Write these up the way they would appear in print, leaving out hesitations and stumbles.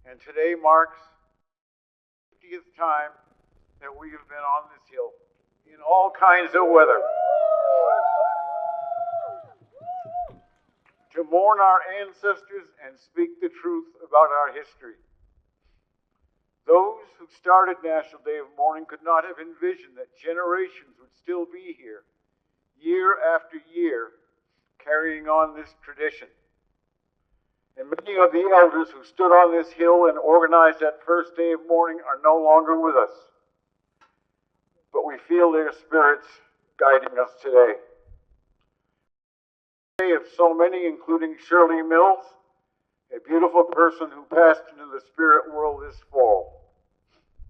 and today marks the 50th time that we have been on this hill in all kinds of weather to mourn our ancestors and speak the truth about our history. Those who started National Day of Mourning could not have envisioned that generations would still be here, year after year, carrying on this tradition. And many of the elders who stood on this hill and organized that first day of mourning are no longer with us. But we feel their spirits guiding us today. Of so many, including Shirley Mills, a beautiful person who passed into the spirit world this fall.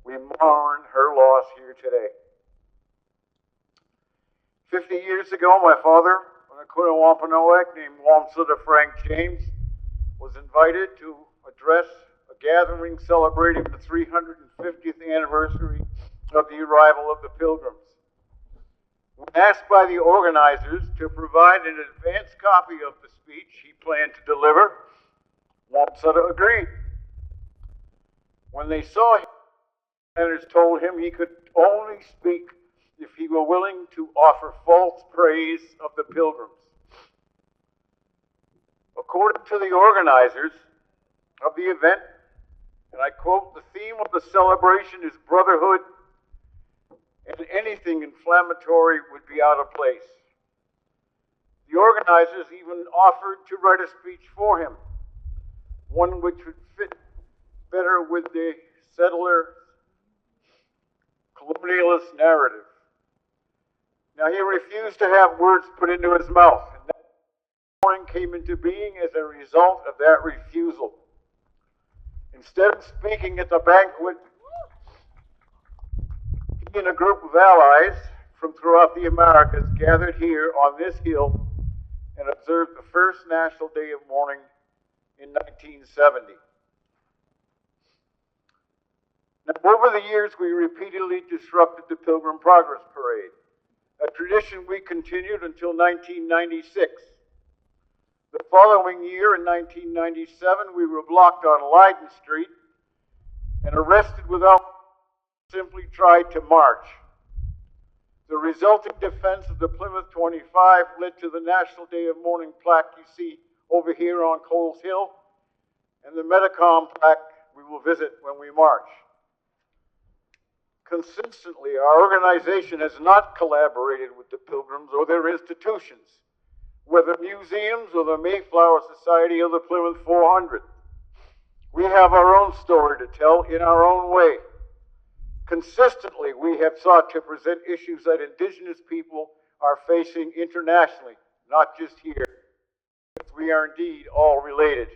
We mourn her loss here today. 50 years ago, my father, an Akuna Wampanoag named Wamsuta Frank James, was invited to address a gathering celebrating the 350th anniversary of the arrival of the Pilgrims. When asked by the organizers to provide an advance copy of the speech he planned to deliver, Wamsuta agreed. When they saw him, the presenters told him he could only speak if he were willing to offer false praise of the Pilgrims. According to the organizers of the event, and I quote, "The theme of the celebration is brotherhood, and anything inflammatory would be out of place." The organizers even offered to write a speech for him, one which would fit better with the settler colonialist narrative. Now, he refused to have words put into his mouth, and that morning came into being as a result of that refusal. Instead of speaking at the banquet, he and a group of allies from throughout the Americas gathered here on this hill and observed the first National Day of Mourning in 1970. Now, over the years, we repeatedly disrupted the Pilgrim Progress Parade, a tradition we continued until 1996. The following year, in 1997, we were blocked on Leiden Street and arrested without simply tried to march. The resulting defense of the Plymouth 25 led to the National Day of Mourning plaque you see over here on Coles Hill, and the Metacom plaque we will visit when we march. Consistently, our organization has not collaborated with the Pilgrims or their institutions, whether museums or the Mayflower Society or the Plymouth 400. We have our own story to tell in our own way. Consistently, we have sought to present issues that indigenous people are facing internationally, not just here. We are indeed all related.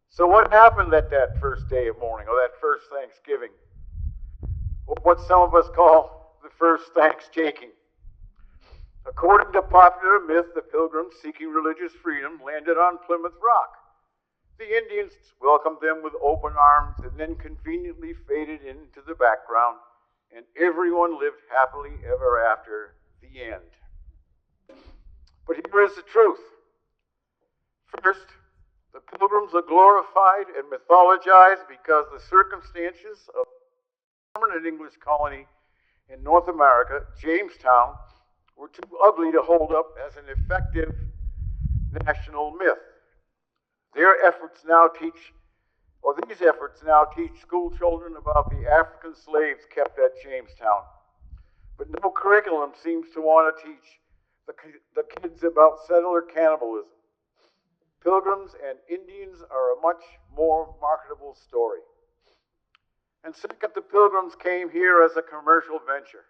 So what happened at that first day of mourning, or that first Thanksgiving? Or what some of us call the first Thanksgiving. According to popular myth, the Pilgrims seeking religious freedom landed on Plymouth Rock. The Indians welcomed them with open arms and then conveniently faded into the background, and everyone lived happily ever after. The end. But here is the truth. First, the Pilgrims are glorified and mythologized because the circumstances of the permanent English colony in North America, Jamestown, were too ugly to hold up as an effective national myth. These efforts now teach school children about the African slaves kept at Jamestown. But no curriculum seems to want to teach the kids about settler cannibalism. Pilgrims and Indians are a much more marketable story. And second, the Pilgrims came here as a commercial venture.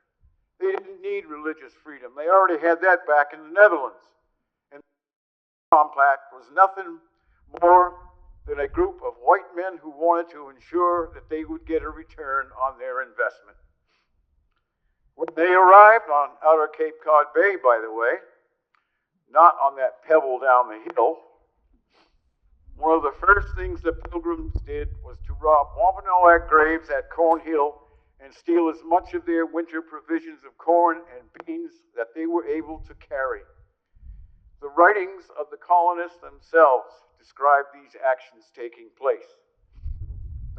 They didn't need religious freedom. They already had that back in the Netherlands. And the compact was nothing more than a group of white men who wanted to ensure that they would get a return on their investment. When they arrived on outer Cape Cod Bay, by the way, not on that pebble down the hill, one of the first things the Pilgrims did was to rob Wampanoag graves at Corn Hill and steal as much of their winter provisions of corn and beans that they were able to carry. The writings of the colonists themselves describe these actions taking place.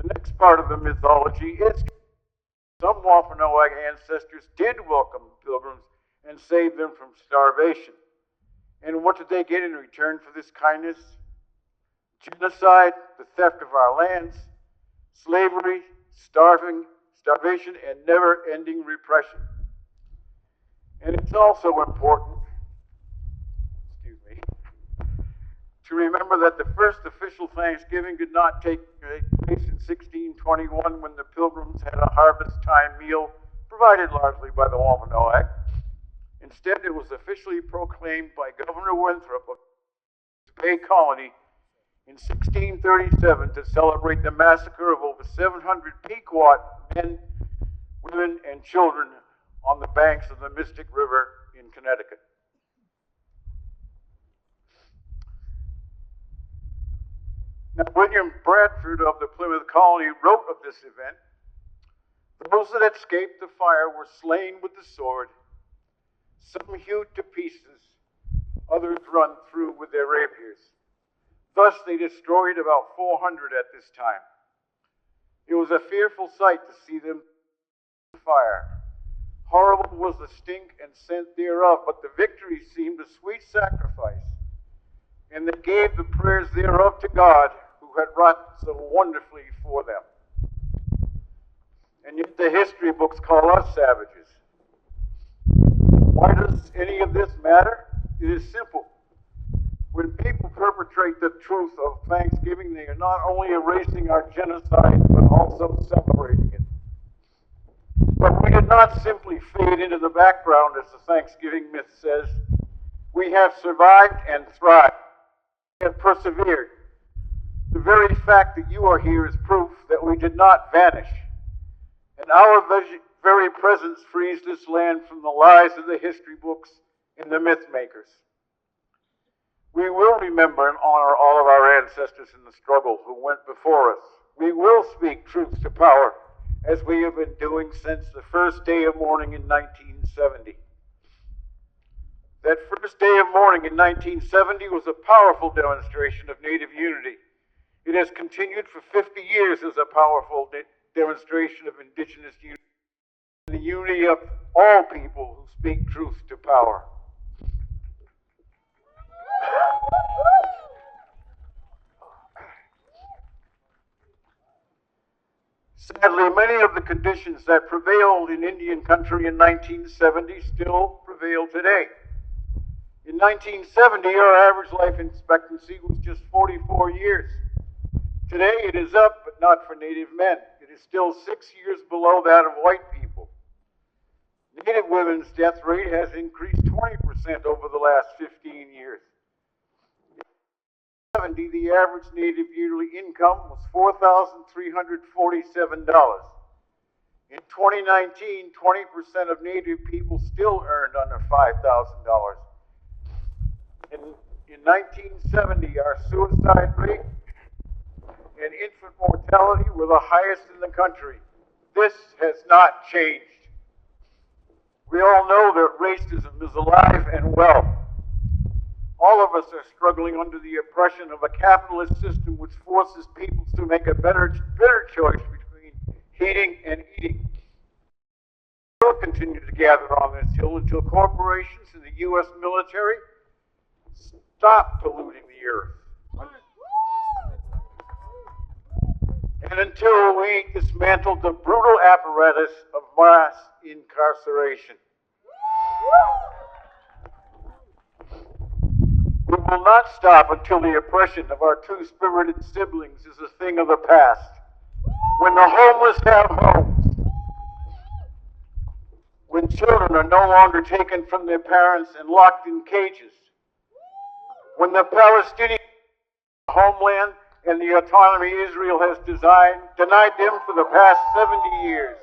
The next part of the mythology is some Wampanoag ancestors did welcome pilgrims and save them from starvation. And what did they get in return for this kindness? Genocide, the theft of our lands, slavery, starvation, and never-ending repression. And it's also important, to remember that the first official Thanksgiving did not take place in 1621 when the pilgrims had a harvest time meal provided largely by the Wampanoag. Instead, it was officially proclaimed by Governor Winthrop of the Bay Colony in 1637 to celebrate the massacre of over 700 Pequot men, women, and children on the banks of the Mystic River in Connecticut. Now, William Bradford of the Plymouth Colony wrote of this event, "Those that escaped the fire were slain with the sword, some hewed to pieces, others run through with their rapiers. Thus they destroyed about 400 at this time. It was a fearful sight to see them on fire. Horrible was the stink and scent thereof, but the victory seemed a sweet sacrifice. And they gave the prayers thereof to God, who had wrought so wonderfully for them." And yet the history books call us savages. Why does any of this matter? It is simple. When people perpetrate the truth of Thanksgiving, they are not only erasing our genocide, but also celebrating it. But we did not simply fade into the background, as the Thanksgiving myth says. We have survived and thrived. And persevered. The very fact that you are here is proof that we did not vanish. And our very presence frees this land from the lies of the history books and the myth makers. We will remember and honor all of our ancestors in the struggle who went before us. We will speak truth to power, as we have been doing since the first day of mourning in 1970. That first day of mourning in 1970 was a powerful demonstration of Native unity. It has continued for 50 years as a powerful demonstration of indigenous unity, the unity of all people who speak truth to power. Sadly, many of the conditions that prevailed in Indian country in 1970 still prevail today. In 1970, our average life expectancy was just 44 years. Today, it is up, but not for Native men. It is still 6 years below that of white people. Native women's death rate has increased 20% over the last 15 years. In 1970, the average Native yearly income was $4,347. In 2019, 20% of Native people still earned under $5,000. In 1970, our suicide rate and infant mortality were the highest in the country. This has not changed. We all know that racism is alive and well. All of us are struggling under the oppression of a capitalist system which forces people to make a bitter choice between hating and eating. We will continue to gather on this hill until corporations and the U.S. military stop polluting the earth. And until we dismantle the brutal apparatus of mass incarceration. We will not stop until the oppression of our two-spirited siblings is a thing of the past. When the homeless have homes. When children are no longer taken from their parents and locked in cages. When the Palestinian homeland and the autonomy Israel has denied them for the past 70 years.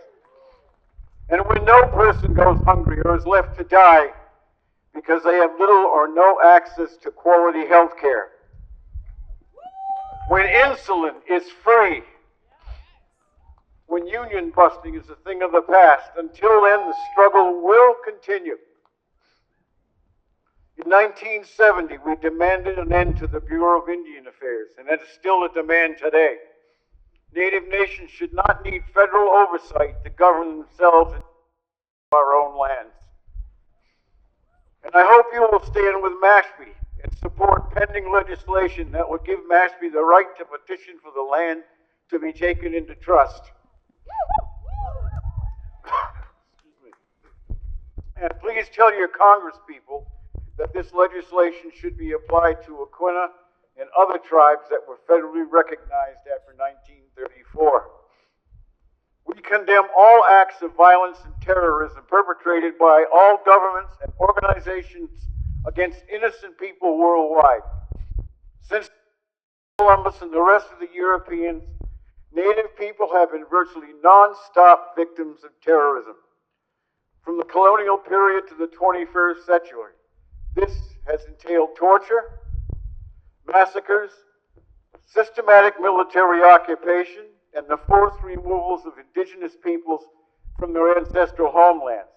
And when no person goes hungry or is left to die because they have little or no access to quality health care. When insulin is free. When union busting is a thing of the past. Until then, the struggle will continue. In 1970, we demanded an end to the Bureau of Indian Affairs, and that is still a demand today. Native nations should not need federal oversight to govern themselves in our own lands. And I hope you will stand with Mashpee and support pending legislation that would give Mashpee the right to petition for the land to be taken into trust. And please tell your congresspeople that this legislation should be applied to Aquinnah and other tribes that were federally recognized after 1934. We condemn all acts of violence and terrorism perpetrated by all governments and organizations against innocent people worldwide. Since Columbus and the rest of the Europeans, Native people have been virtually non-stop victims of terrorism. From the colonial period to the 21st century, this has entailed torture, massacres, systematic military occupation, and the forced removals of indigenous peoples from their ancestral homelands.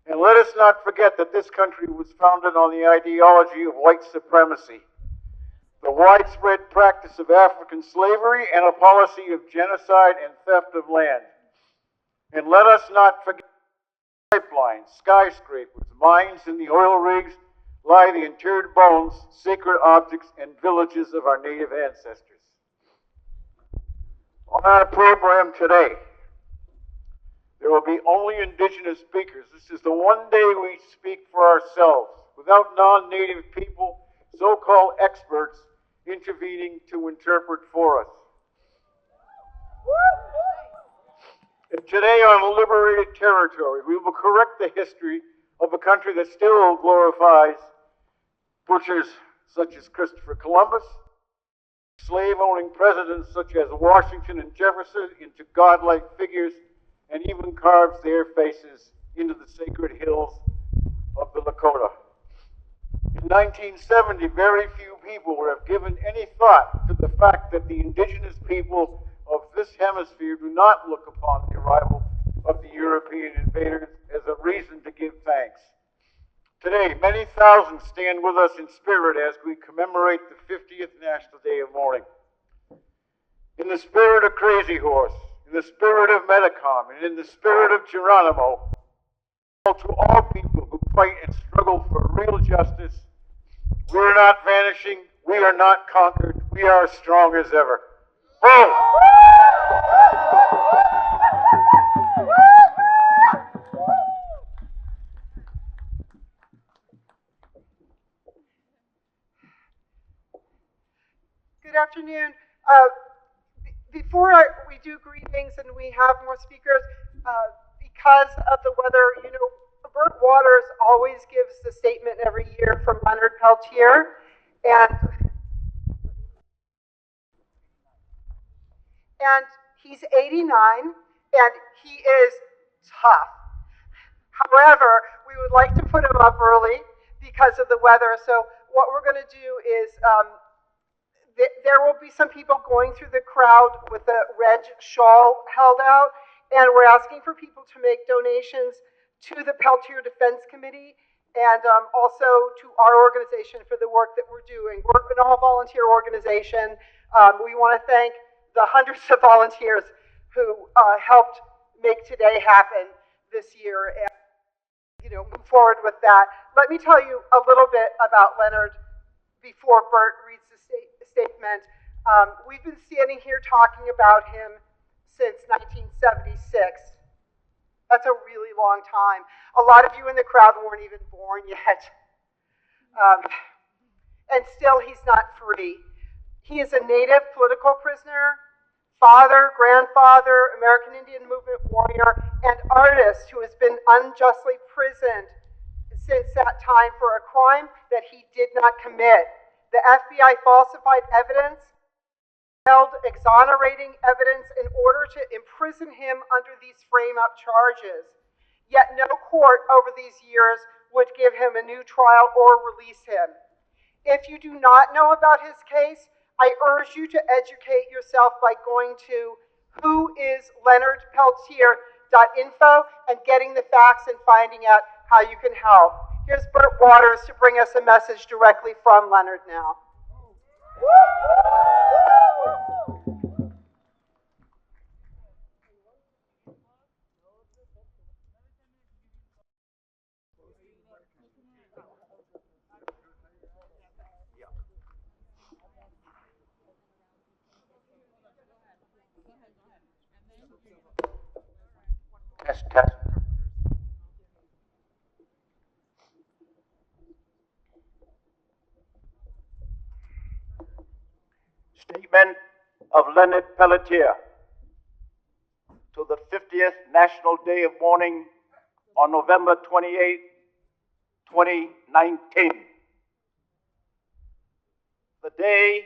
And let us not forget that this country was founded on the ideology of white supremacy, the widespread practice of African slavery, and a policy of genocide and theft of land. And let us not forget pipelines, skyscrapers, mines, and the oil rigs lie the interred bones, sacred objects, and villages of our native ancestors. On our program today, there will be only indigenous speakers. This is the one day we speak for ourselves, without non-native people, so-called experts, intervening to interpret for us. And today on a liberated territory, we will correct the history of a country that still glorifies butchers such as Christopher Columbus, slave-owning presidents such as Washington and Jefferson into godlike figures, and even carves their faces into the sacred hills of the Lakota. In 1970, very few people would have given any thought to the fact that the indigenous people of this hemisphere do not look upon the arrival of the European invaders as a reason to give thanks. Today, many thousands stand with us in spirit as we commemorate the 50th National Day of Mourning. In the spirit of Crazy Horse, in the spirit of Metacom, and in the spirit of Geronimo, to all people who fight and struggle for real justice, we are not vanishing, we are not conquered, we are as strong as ever. Boom! Good afternoon. Before we do greetings and we have more speakers, because of the weather, you know, Bert Waters always gives the statement every year from Leonard Peltier, and he's 89, and he is tough. However, we would like to put him up early because of the weather, so what we're going to do is there will be some people going through the crowd with a red shawl held out, and we're asking for people to make donations to the Peltier Defense Committee and also to our organization for the work that we're doing. We're an all-volunteer organization. We want to thank the hundreds of volunteers who helped make today happen this year and, you know, move forward with that. Let me tell you a little bit about Leonard before Bert reads the statement. We've been standing here talking about him since 1976. That's a really long time. A lot of you in the crowd weren't even born yet. And still, he's not free. He is a Native political prisoner, father, grandfather, American Indian movement warrior, and artist who has been unjustly imprisoned since that time for a crime that he did not commit. The FBI falsified evidence, held exonerating evidence in order to imprison him under these frame-up charges. Yet no court over these years would give him a new trial or release him. If you do not know about his case, I urge you to educate yourself by going to whoisleonardpeltier.info and getting the facts and finding out how you can help. Here's Bert Waters to bring us a message directly from Leonard now. Test, test. Statement of Leonard Pelletier to the 50th National Day of Mourning on November 28, 2019. The day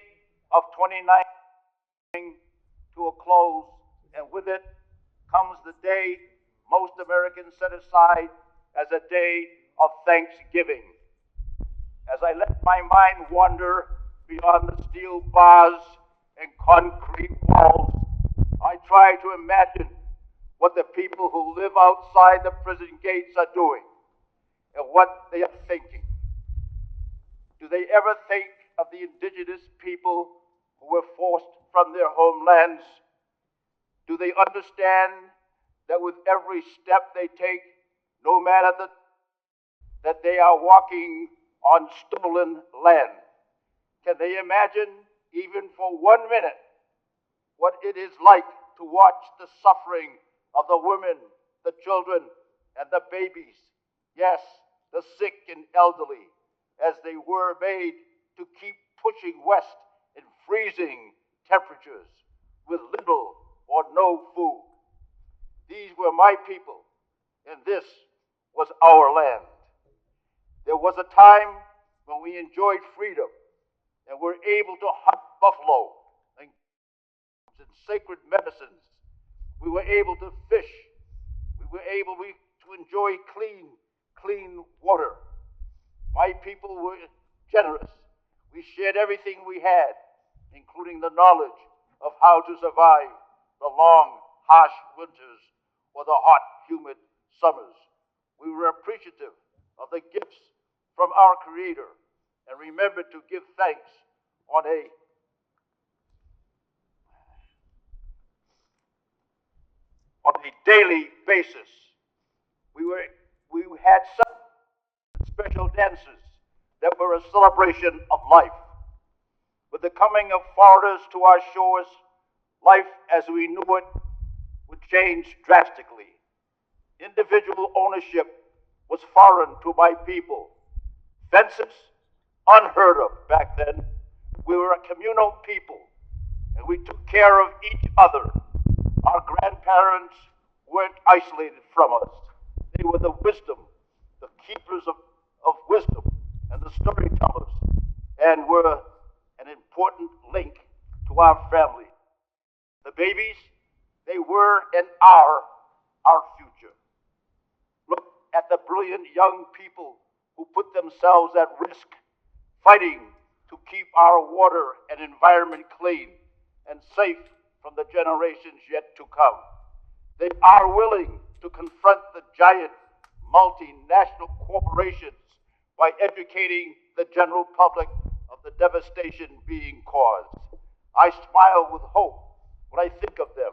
of 2019 to a close, and with it comes the day most Americans set aside as a day of Thanksgiving. As I let my mind wander beyond the steel bars and concrete walls, I try to imagine what the people who live outside the prison gates are doing and what they are thinking. Do they ever think of the indigenous people who were forced from their homelands? Do they understand that with every step they take, no matter that they are walking on stolen land? Can they imagine, even for 1 minute, what it is like to watch the suffering of the women, the children, and the babies, yes, the sick and elderly, as they were made to keep pushing west in freezing temperatures with little or no food? These were my people, and this was our land. There was a time when we enjoyed freedom and were able to hunt buffalo and sacred medicines. We were able to fish. We were able to enjoy clean water. My people were generous. We shared everything we had, including the knowledge of how to survive the long, harsh winters or the hot, humid summers. We were appreciative of the gifts from our Creator and remembered to give thanks on a daily basis. We had some special dances that were a celebration of life. With the coming of foreigners to our shores, life as we knew it would change drastically. Individual ownership was foreign to my people. Fences, unheard of back then. We were a communal people, and we took care of each other. Our grandparents weren't isolated from us. They were the wisdom, the keepers of wisdom, and the storytellers, and were an important link to our family. The babies, they were and are our future. Look at the brilliant young people who put themselves at risk, fighting to keep our water and environment clean and safe from the generations yet to come. They are willing to confront the giant multinational corporations by educating the general public of the devastation being caused. I smile with hope when I think of them.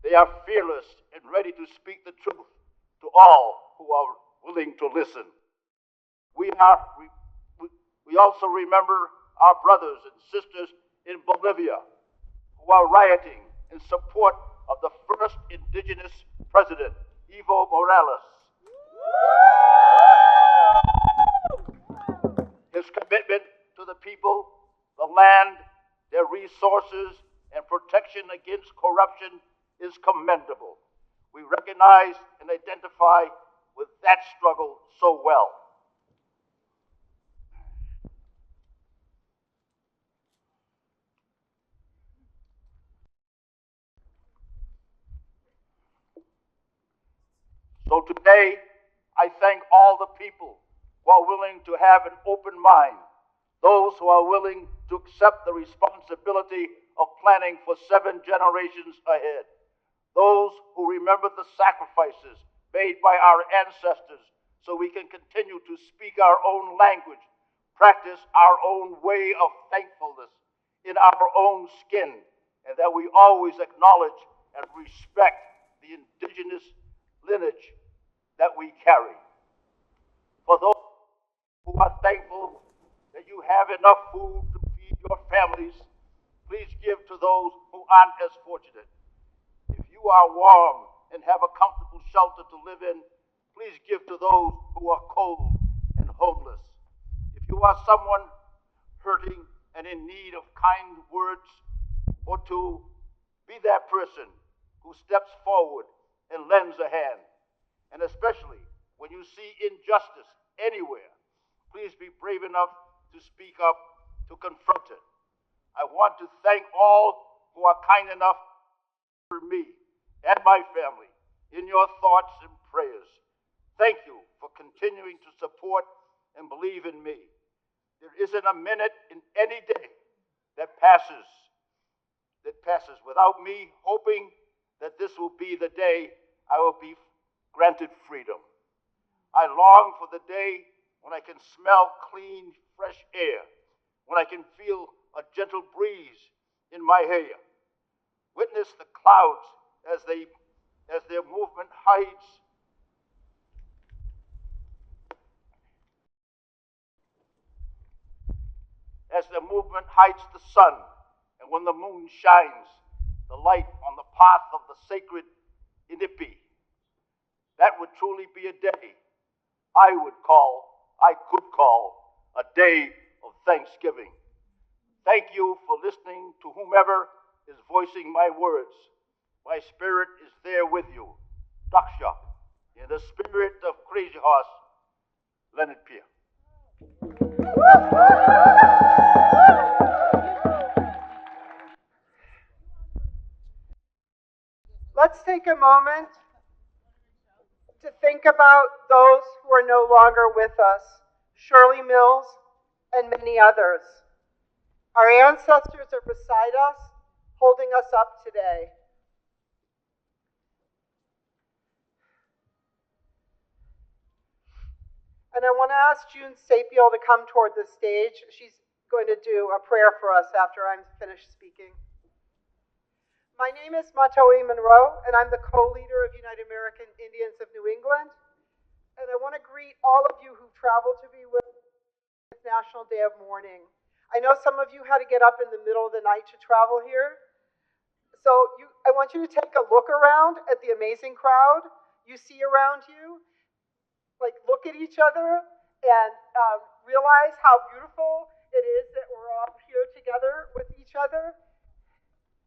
They are fearless and ready to speak the truth to all who are willing to listen. We also remember our brothers and sisters in Bolivia who are rioting in support of the first indigenous president, Evo Morales. His commitment to the people, the land, their resources, and protection against corruption is commendable. We recognize and identify with that struggle so well. So today, I thank all the people who are willing to have an open mind, those who are willing to accept the responsibility of planning for 7 generations ahead, those who remember the sacrifices made by our ancestors so we can continue to speak our own language, practice our own way of thankfulness in our own skin, and that we always acknowledge and respect the indigenous lineage that we carry. For those who are thankful that you have enough food to feed your families, please give to those who aren't as fortunate. If you you are warm and have a comfortable shelter to live in, please give to those who are cold and homeless. If you are someone hurting and in need of kind words, or to be that person who steps forward and lends a hand. And especially when you see injustice anywhere, please be brave enough to speak up, to confront it. I want to thank all who are kind enough for me and my family in your thoughts and prayers. Thank you for continuing to support and believe in me. There isn't a minute in any day that passes without me hoping that this will be the day I will be granted freedom. I long for the day when I can smell clean, fresh air, when I can feel a gentle breeze in my hair, witness the clouds as their movement hides the sun, and when the moon shines the light on the path of the sacred Inipi. That would truly be a day I could call a day of thanksgiving. Thank you for listening to whomever is voicing my words. My spirit is there with you. Daksha, in the spirit of Crazy Horse, Leonard Pierre. Let's take a moment to think about those who are no longer with us, Shirley Mills and many others. Our ancestors are beside us, holding us up today. And I want to ask June Sapiel to come toward the stage. She's going to do a prayer for us after I'm finished speaking. My name is Matoe Monroe, and I'm the co-leader of United American Indians of New England. And I want to greet all of you who traveled to be with this National Day of Mourning. I know some of you had to get up in the middle of the night to travel here. So I want you to take a look around at the amazing crowd you see around you. Like, look at each other and realize how beautiful it is that we're all here together with each other.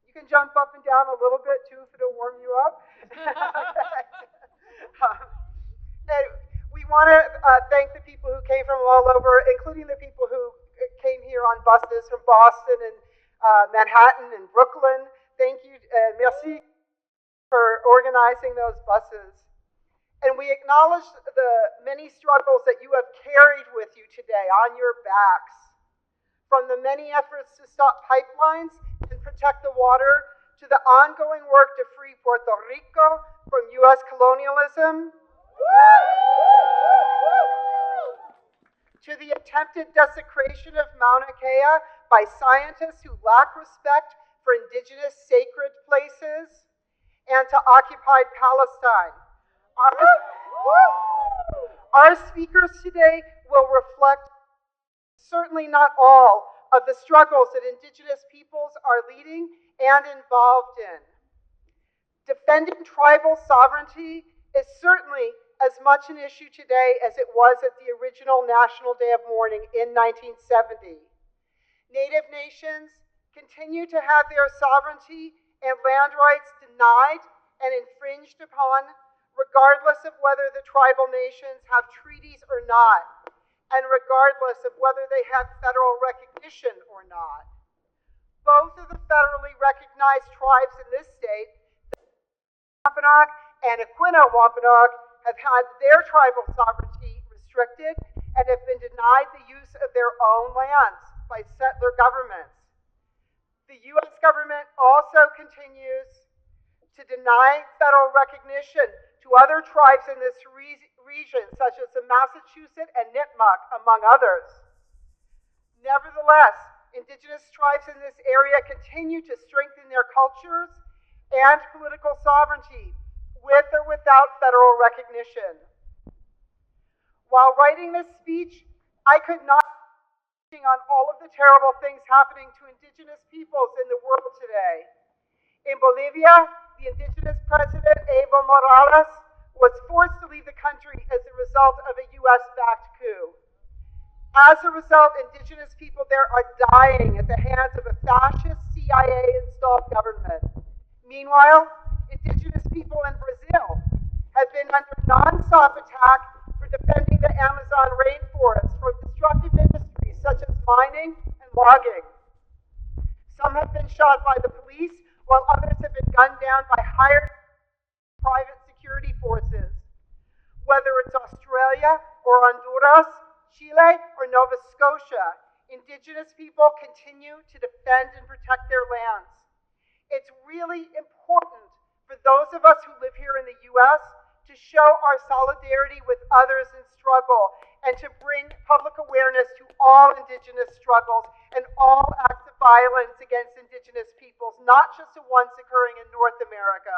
You can jump up and down a little bit too if it'll warm you up. And we want to thank the people who came from all over, including the people who came here on buses from Boston and Manhattan and Brooklyn. Thank you, merci for organizing those buses. And we acknowledge the many struggles that you have carried with you today on your backs, from the many efforts to stop pipelines and protect the water, to the ongoing work to free Puerto Rico from U.S. colonialism, to the attempted desecration of Mauna Kea by scientists who lack respect for indigenous sacred places, and to occupied Palestine. Our speakers today will reflect certainly not all of the struggles that indigenous peoples are leading and involved in. Defending tribal sovereignty is certainly as much an issue today as it was at the original National Day of Mourning in 1970. Native nations continue to have their sovereignty and land rights denied and infringed upon, regardless of whether the tribal nations have treaties or not, and regardless of whether they have federal recognition or not. Both of the federally recognized tribes in this state, the Wampanoag and Aquinnah Wampanoag, have had their tribal sovereignty restricted and have been denied the use of their own lands by settler governments. The U.S. government also continues to deny federal recognition to other tribes in this region, such as the Massachusetts and Nipmuc, among others. Nevertheless, indigenous tribes in this area continue to strengthen their cultures and political sovereignty with or without federal recognition. While writing this speech, I could not on all of the terrible things happening to indigenous peoples in the world today. In Bolivia, the indigenous president, Evo Morales, was forced to leave the country as a result of a US-backed coup. As a result, indigenous people there are dying at the hands of a fascist CIA-installed government. Meanwhile, indigenous people in Brazil have been under non-stop attack for defending the Amazon rainforest from destructive industries such as mining and logging. Some have been shot by the police, while others have been gunned down by hired private security forces. Whether it's Australia or Honduras, Chile or Nova Scotia, indigenous people continue to defend and protect their lands. It's really important for those of us who live here in the US to show our solidarity with others in struggle and to bring public awareness to all indigenous struggles and all acts of violence against indigenous peoples, not just the ones occurring in North America.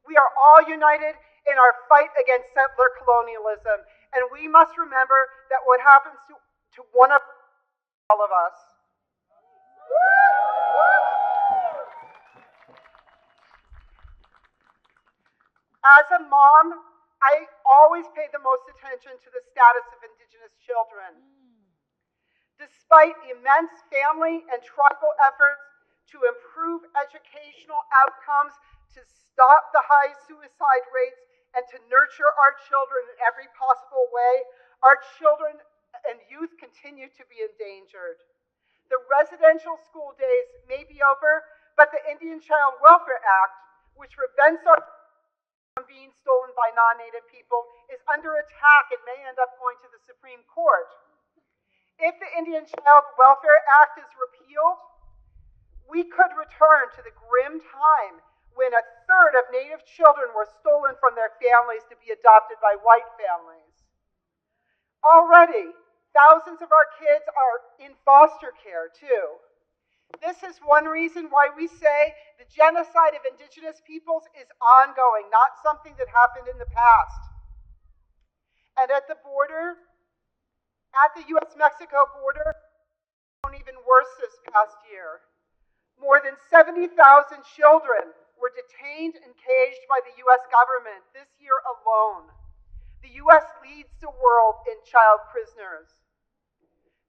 We are all united in our fight against settler colonialism, and we must remember that what happens to one of all of us. As a mom, I always pay the most attention to the status of indigenous children. Despite immense family and tribal efforts to improve educational outcomes, to stop the high suicide rates, and to nurture our children in every possible way, our children and youth continue to be endangered. The residential school days may be over, but the Indian Child Welfare Act, which prevents our from being stolen by non-Native people, is under attack and may end up going to the Supreme Court. If the Indian Child Welfare Act is repealed, we could return to the grim time when a third of Native children were stolen from their families to be adopted by white families. Already, thousands of our kids are in foster care, too. This is one reason why we say the genocide of indigenous peoples is ongoing, not something that happened in the past. And at the border, at the US-Mexico border, even worse this past year. More than 70,000 children were detained and caged by the US government this year alone. The US leads the world in child prisoners.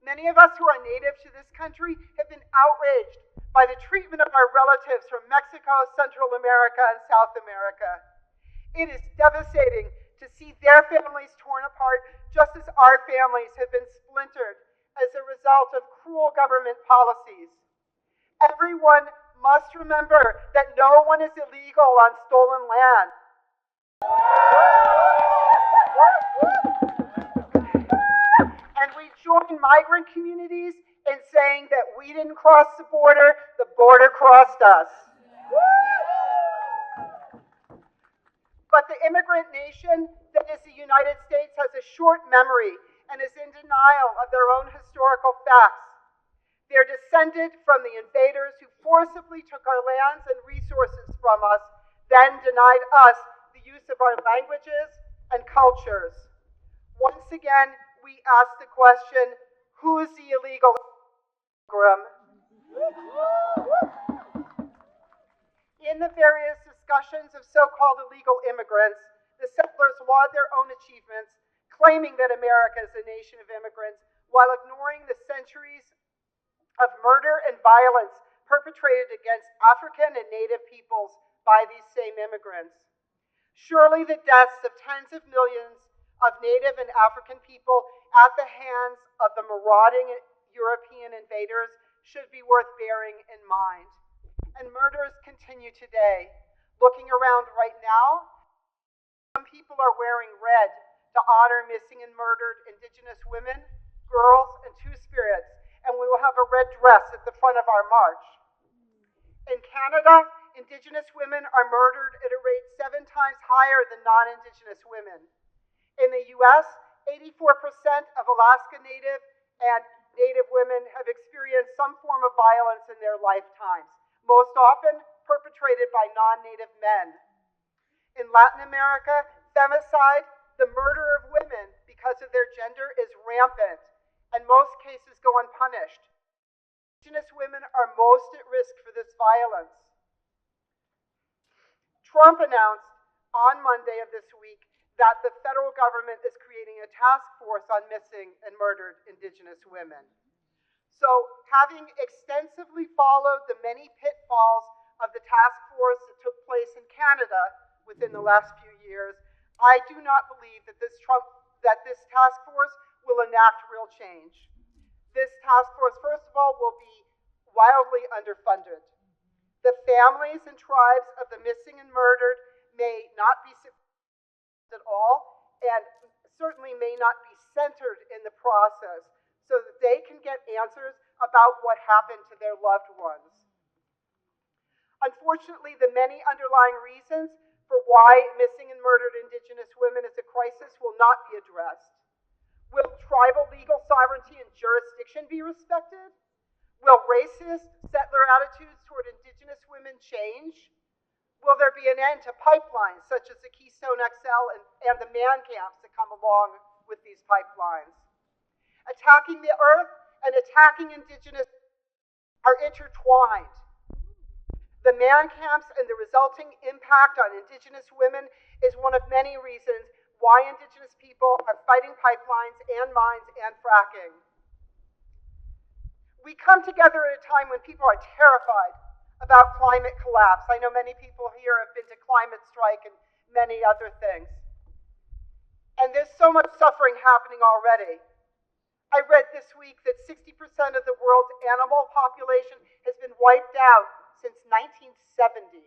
Many of us who are native to this country have been outraged by the treatment of our relatives from Mexico, Central America, and South America. It is devastating to see their families torn apart just as our families have been splintered as a result of cruel government policies. Everyone must remember that no one is illegal on stolen land. And we join migrant communities in saying that we didn't cross the border crossed us. But the immigrant nation that is the United States has a short memory and is in denial of their own historical facts. They're descended from the invaders who forcibly took our lands and resources from us, then denied us the use of our languages and cultures. Once again, we ask the question, who is the illegal immigrant? In the various discussions of so-called illegal immigrants, the settlers laud their own achievements, claiming that America is a nation of immigrants, while ignoring the centuries of murder and violence perpetrated against African and Native peoples by these same immigrants. Surely the deaths of tens of millions of Native and African people at the hands of the marauding European invaders should be worth bearing in mind. And murders continue today. Looking around right now, some people are wearing red to honor missing and murdered Indigenous women, girls, and Two-Spirits, and we will have a red dress at the front of our march. In Canada, Indigenous women are murdered at a rate 7 times higher than non-Indigenous women. In the US, 84% of Alaska Native and Native women have experienced some form of violence in their lifetimes, most often perpetrated by non-Native men. In Latin America, femicide, the murder of women because of their gender, is rampant, and most cases go unpunished. Indigenous women are most at risk for this violence. Trump announced on Monday of this week that the federal government is creating a task force on missing and murdered Indigenous women. So, having extensively followed the many pitfalls of the task force that took place in Canada within the last few years, I do not believe that this task force will enact real change. This task force, first of all, will be wildly underfunded. The families and tribes of the missing and murdered may not be supported at all, and certainly may not be centered in the process so that they can get answers about what happened to their loved ones. Unfortunately, the many underlying reasons for why missing and murdered Indigenous women is a crisis will not be addressed. Will tribal legal sovereignty and jurisdiction be respected? Will racist settler attitudes toward Indigenous women change? Will there be an end to pipelines such as the Keystone XL and the man camps that come along with these pipelines? Attacking the earth and attacking Indigenous are intertwined. The man camps and the resulting impact on Indigenous women is one of many reasons why Indigenous people are fighting pipelines and mines and fracking. We come together at a time when people are terrified about climate collapse. I know many people here have been to climate strike and many other things. And there's so much suffering happening already. I read this week that 60% of the world's animal population has been wiped out since 1970.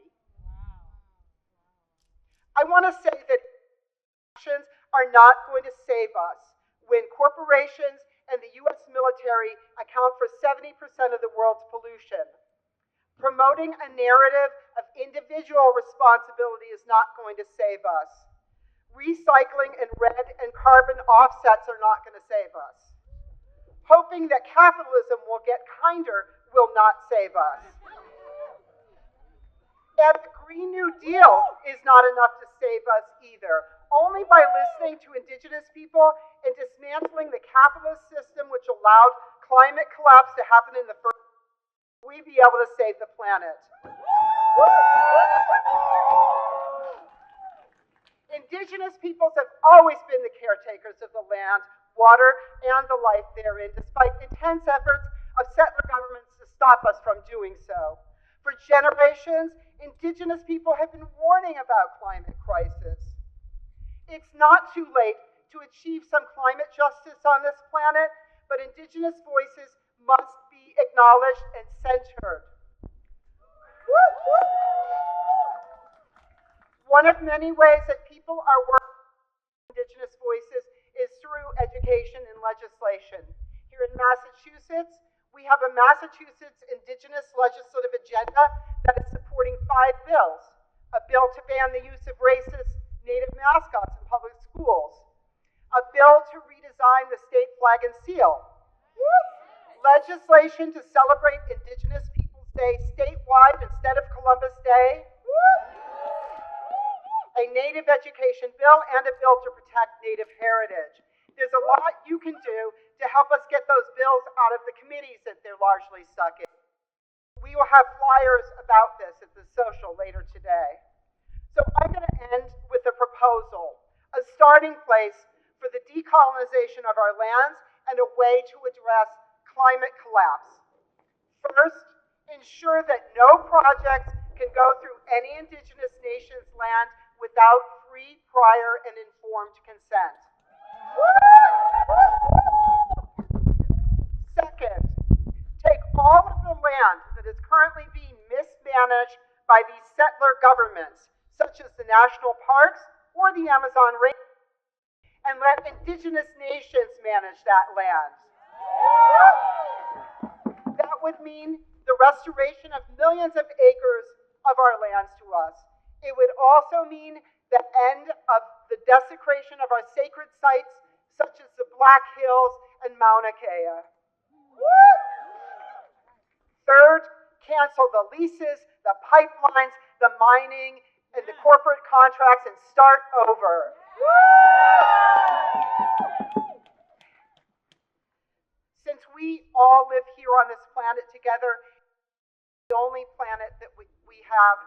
I want to say that actions are not going to save us when corporations and the US military account for 70% of the world's pollution. Promoting a narrative of individual responsibility is not going to save us. Recycling and red and carbon offsets are not going to save us. Hoping that capitalism will get kinder will not save us. And the Green New Deal is not enough to save us either. Only by listening to Indigenous people and dismantling the capitalist system which allowed climate collapse to happen in the first place, will we be able to save the planet. Indigenous peoples have always been the caretakers of the land, water, and the life therein, despite intense efforts of settler governments to stop us from doing so. For generations, Indigenous people have been warning about climate crisis. It's not too late to achieve some climate justice on this planet, but Indigenous voices must be acknowledged and centered. One of many ways that people are working with Indigenous voices is through education and legislation. Here in Massachusetts, we have a Massachusetts Indigenous legislative agenda that is supporting 5 bills. A bill to ban the use of racist Native mascots in public schools. A bill to redesign the state flag and seal. Legislation to celebrate Indigenous Peoples' Day statewide instead of Columbus Day. A Native education bill and a bill to protect Native heritage. There's a lot you can do to help us get those bills out of the committees that they're largely stuck in. We will have flyers about this at the social later today. So I'm going to end with a proposal, a starting place for the decolonization of our lands and a way to address climate collapse. First, ensure that no projects can go through any Indigenous nation's land without free, prior, and informed consent. Second, take all of the land that is currently being mismanaged by these settler governments, such as the national parks or the Amazon rainforest, and let Indigenous nations manage that land. That would mean the restoration of millions of acres of our lands to us. It would also mean the end of the desecration of our sacred sites, such as the Black Hills and Mauna Kea. Third, cancel the leases, the pipelines, the mining, and the corporate contracts and start over. Since we all live here on this planet together, the only planet that we have,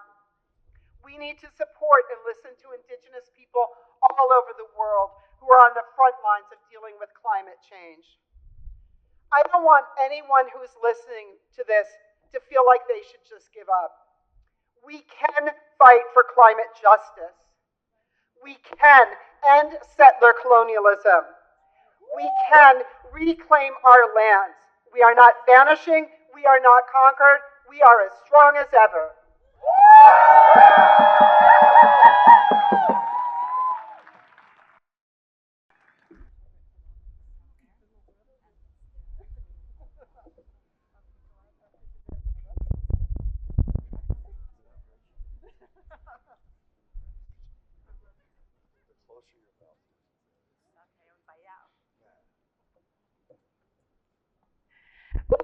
We need to support and listen to indigenous people all over the world who are on the front lines of dealing with climate change. I don't want anyone who's listening to this to feel like they should just give up. We can fight for climate justice. We can end settler colonialism. We can reclaim our lands. We are not vanishing. We are not conquered. We are as strong as ever.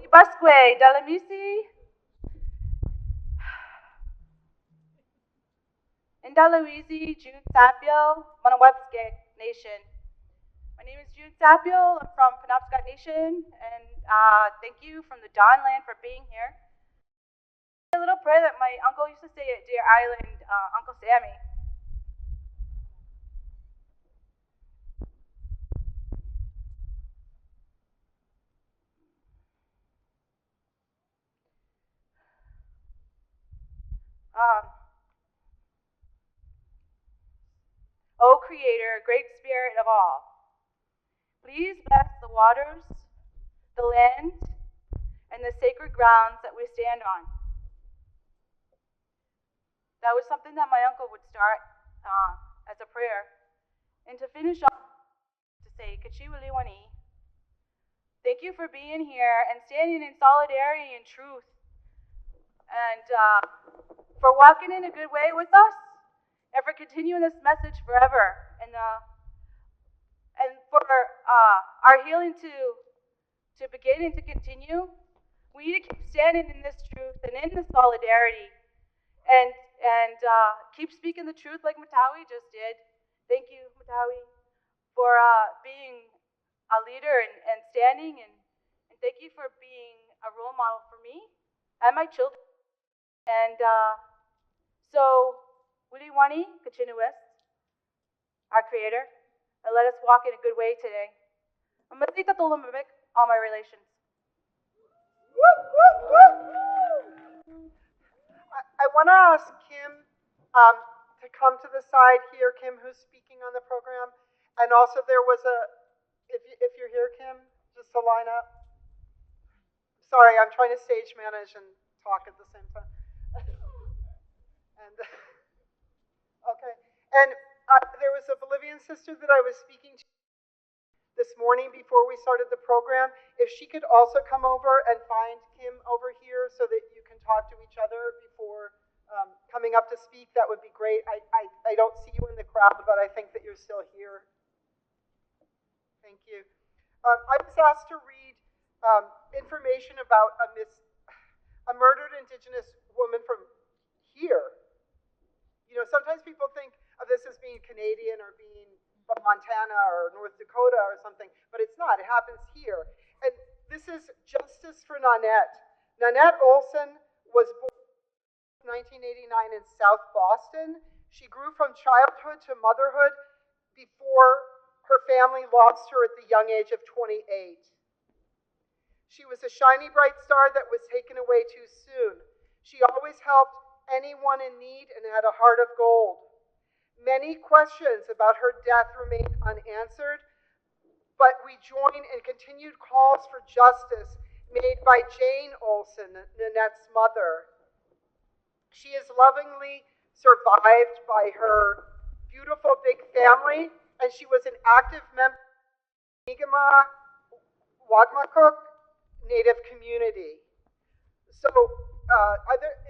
Basque, Dalamisi, Indalawizi, June Tapio, Manawebske Nation. My name is June Tapio. I'm from Penobscot Nation, and thank you from the Dawn Land for being here. A little prayer that my uncle used to say at Deer Island, Uncle Sammy. O Creator, great spirit of all, please bless the waters, the land, and the sacred grounds that we stand on. That was something that my uncle would start as a prayer. And to finish off, to say, Kachiwaliwani, thank you for being here and standing in solidarity and truth, and for walking in a good way with us, and for continuing this message forever, and for our healing to begin and to continue. We need to keep standing in this truth and in this solidarity, and keep speaking the truth like Matawi just did. Thank you, Matawi, for being a leader and standing, and thank you for being a role model for me and my children. And so, Wuliwani Kachinuwis, our Creator, and let us walk in a good way today. I'm going to all my relations. I want to ask Kim to come to the side here, Kim, who's speaking on the program. And also there was if you're here, Kim, just to line up. Sorry, I'm trying to stage manage and talk at the same time. And okay. And there was a Bolivian sister that I was speaking to this morning before we started the program. If she could also come over and find Kim over here so that you can talk to each other before coming up to speak, that would be great. I don't see you in the crowd, but I think that you're still here. Thank you. I was asked to read information about a murdered Indigenous woman from here. You know, sometimes people think of this as being Canadian or being from Montana or North Dakota or something, but it's not. It happens here. And this is Justice for Nanette. Nanette Olsen was born in 1989 in South Boston. She grew from childhood to motherhood before her family lost her at the young age of 28. She was a shiny, bright star that was taken away too soon. She always helped anyone in need and had a heart of gold. Many questions about her death remain unanswered, but we join in continued calls for justice made by Jane Olsen, Nanette's mother. She is lovingly survived by her beautiful big family, and she was an active member of the Nigama Wagmakuk Native community. So,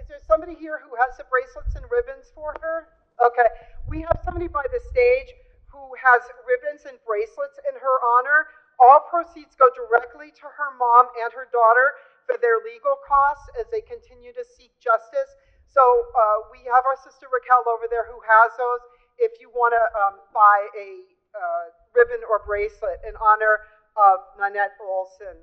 is there somebody here who has the bracelets and ribbons for her? Okay, we have somebody by the stage who has ribbons and bracelets in her honor. All proceeds go directly to her mom and her daughter for their legal costs as they continue to seek justice. So we have our sister Raquel over there who has those. If you want to buy a ribbon or bracelet in honor of Nanette Olsen.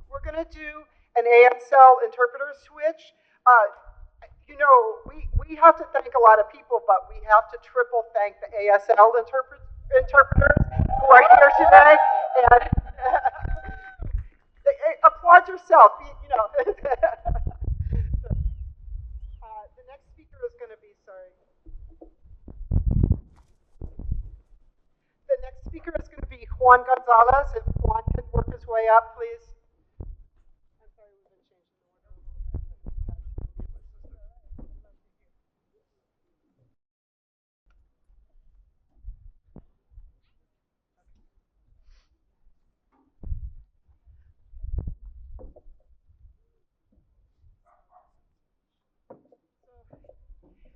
We're going to do an ASL Interpreter Switch. You know, we have to thank a lot of people, but we have to triple thank the ASL interpreters who are here today. And applaud yourself, you know. The next speaker is going to be, sorry. The next speaker is going to be Juan Gonzalez. If Juan can work his way up, please. I'm sorry, we've been changing the order a little bit.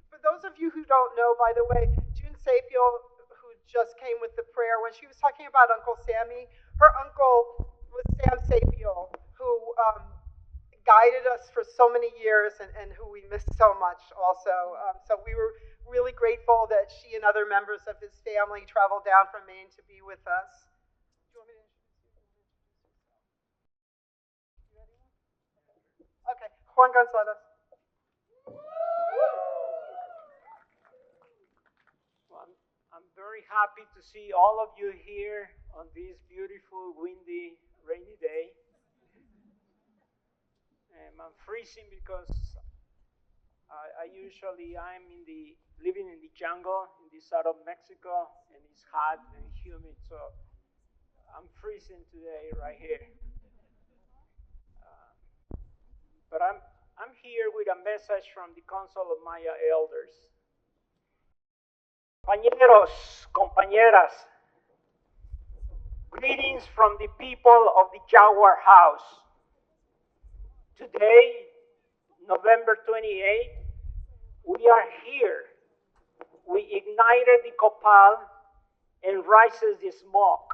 For those of you who don't know, by the way, June Sapiel, who just came with the prayer, when she was talking about Uncle Sammy, her uncle was Sam Sapiel, who guided us for so many years and who we miss so much also. So we were really grateful that she and other members of his family traveled down from Maine to be with us. Do you want me to introduce you? Okay, Juan Gonzalez. I'm very happy to see all of you here on this beautiful, windy, rainy day. I'm freezing because I'm living in the jungle in this side of Mexico, and it's hot and humid, so I'm freezing today right here. But I'm here with a message from the Council of Maya Elders. Compañeros, compañeras, greetings from the people of the Jaguar House. Today, November 28th, we are here. We ignited the copal and rises the smoke.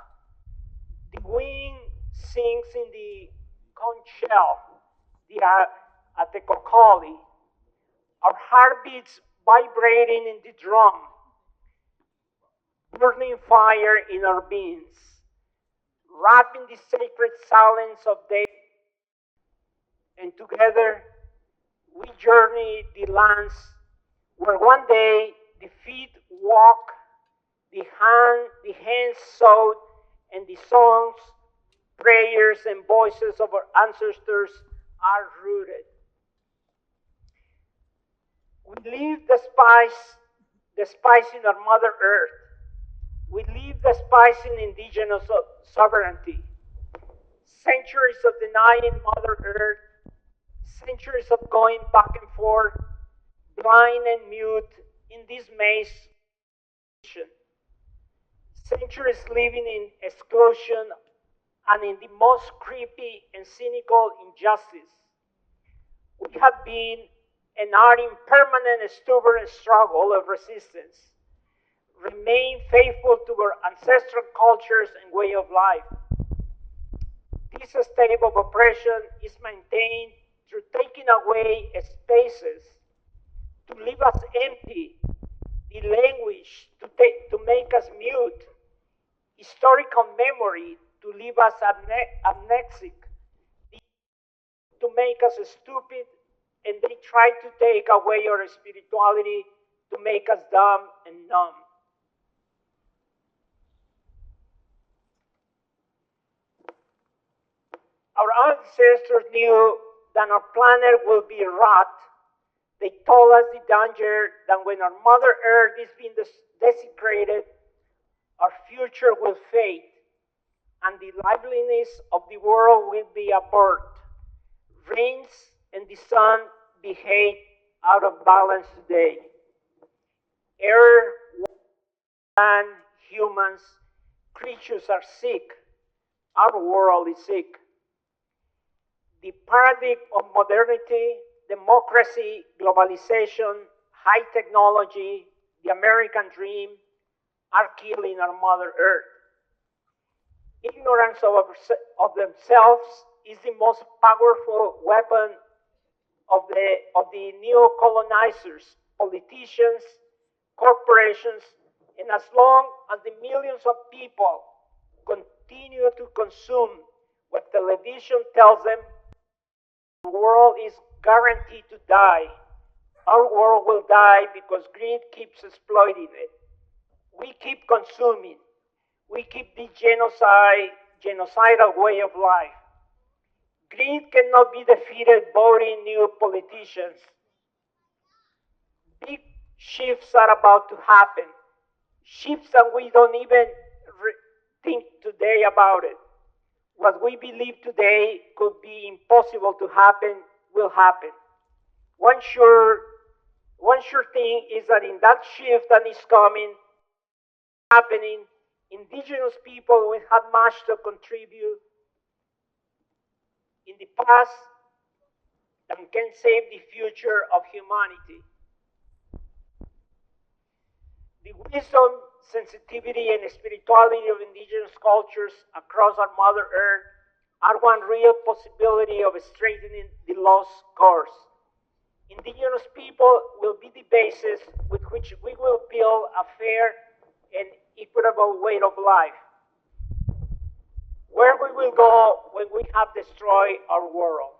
The wind sings in the conch shell, the atecocoli. Our heartbeats vibrating in the drum. Burning fire in our beings, wrapping the sacred silence of day, and together we journey the lands where one day the feet walk, the hands sowed, and the songs, prayers, and voices of our ancestors are rooted. We leave the spice in our Mother Earth. We leave the spice in indigenous sovereignty. Centuries of denying Mother Earth, centuries of going back and forth, blind and mute in this maze. Centuries living in exclusion and in the most creepy and cynical injustice. We have been and are in permanent stubborn struggle of resistance. Remain faithful to our ancestral cultures and way of life. This state of oppression is maintained through taking away spaces to leave us empty, the language to make us mute, historical memory to leave us amnesic, to make us stupid, and they try to take away our spirituality to make us dumb and numb. Our ancestors knew that our planet will be rot. They told us the danger that when our Mother Earth is being desecrated, our future will fade, and the liveliness of the world will be aborted. Rains and the sun behave out of balance today. Air, land, humans, creatures are sick. Our world is sick. The paradigm of modernity, democracy, globalization, high technology, the American dream are killing our Mother Earth. Ignorance of themselves is the most powerful weapon of the neo-colonizers, politicians, corporations, and as long as the millions of people continue to consume what television tells them, The world is guaranteed to die. Our world will die because greed keeps exploiting it. We keep consuming. We keep the genocidal way of life. Greed cannot be defeated voting new politicians. Big shifts are about to happen. Shifts that we don't even think today about it. What we believe today could be impossible to happen will happen. One sure thing is that in that shift that is happening, indigenous people will have much to contribute in the past that can save the future of humanity. The wisdom, sensitivity, and spirituality of indigenous cultures across our Mother Earth are one real possibility of strengthening the lost cause. Indigenous people will be the basis with which we will build a fair and equitable way of life. Where we will go when we have destroyed our world.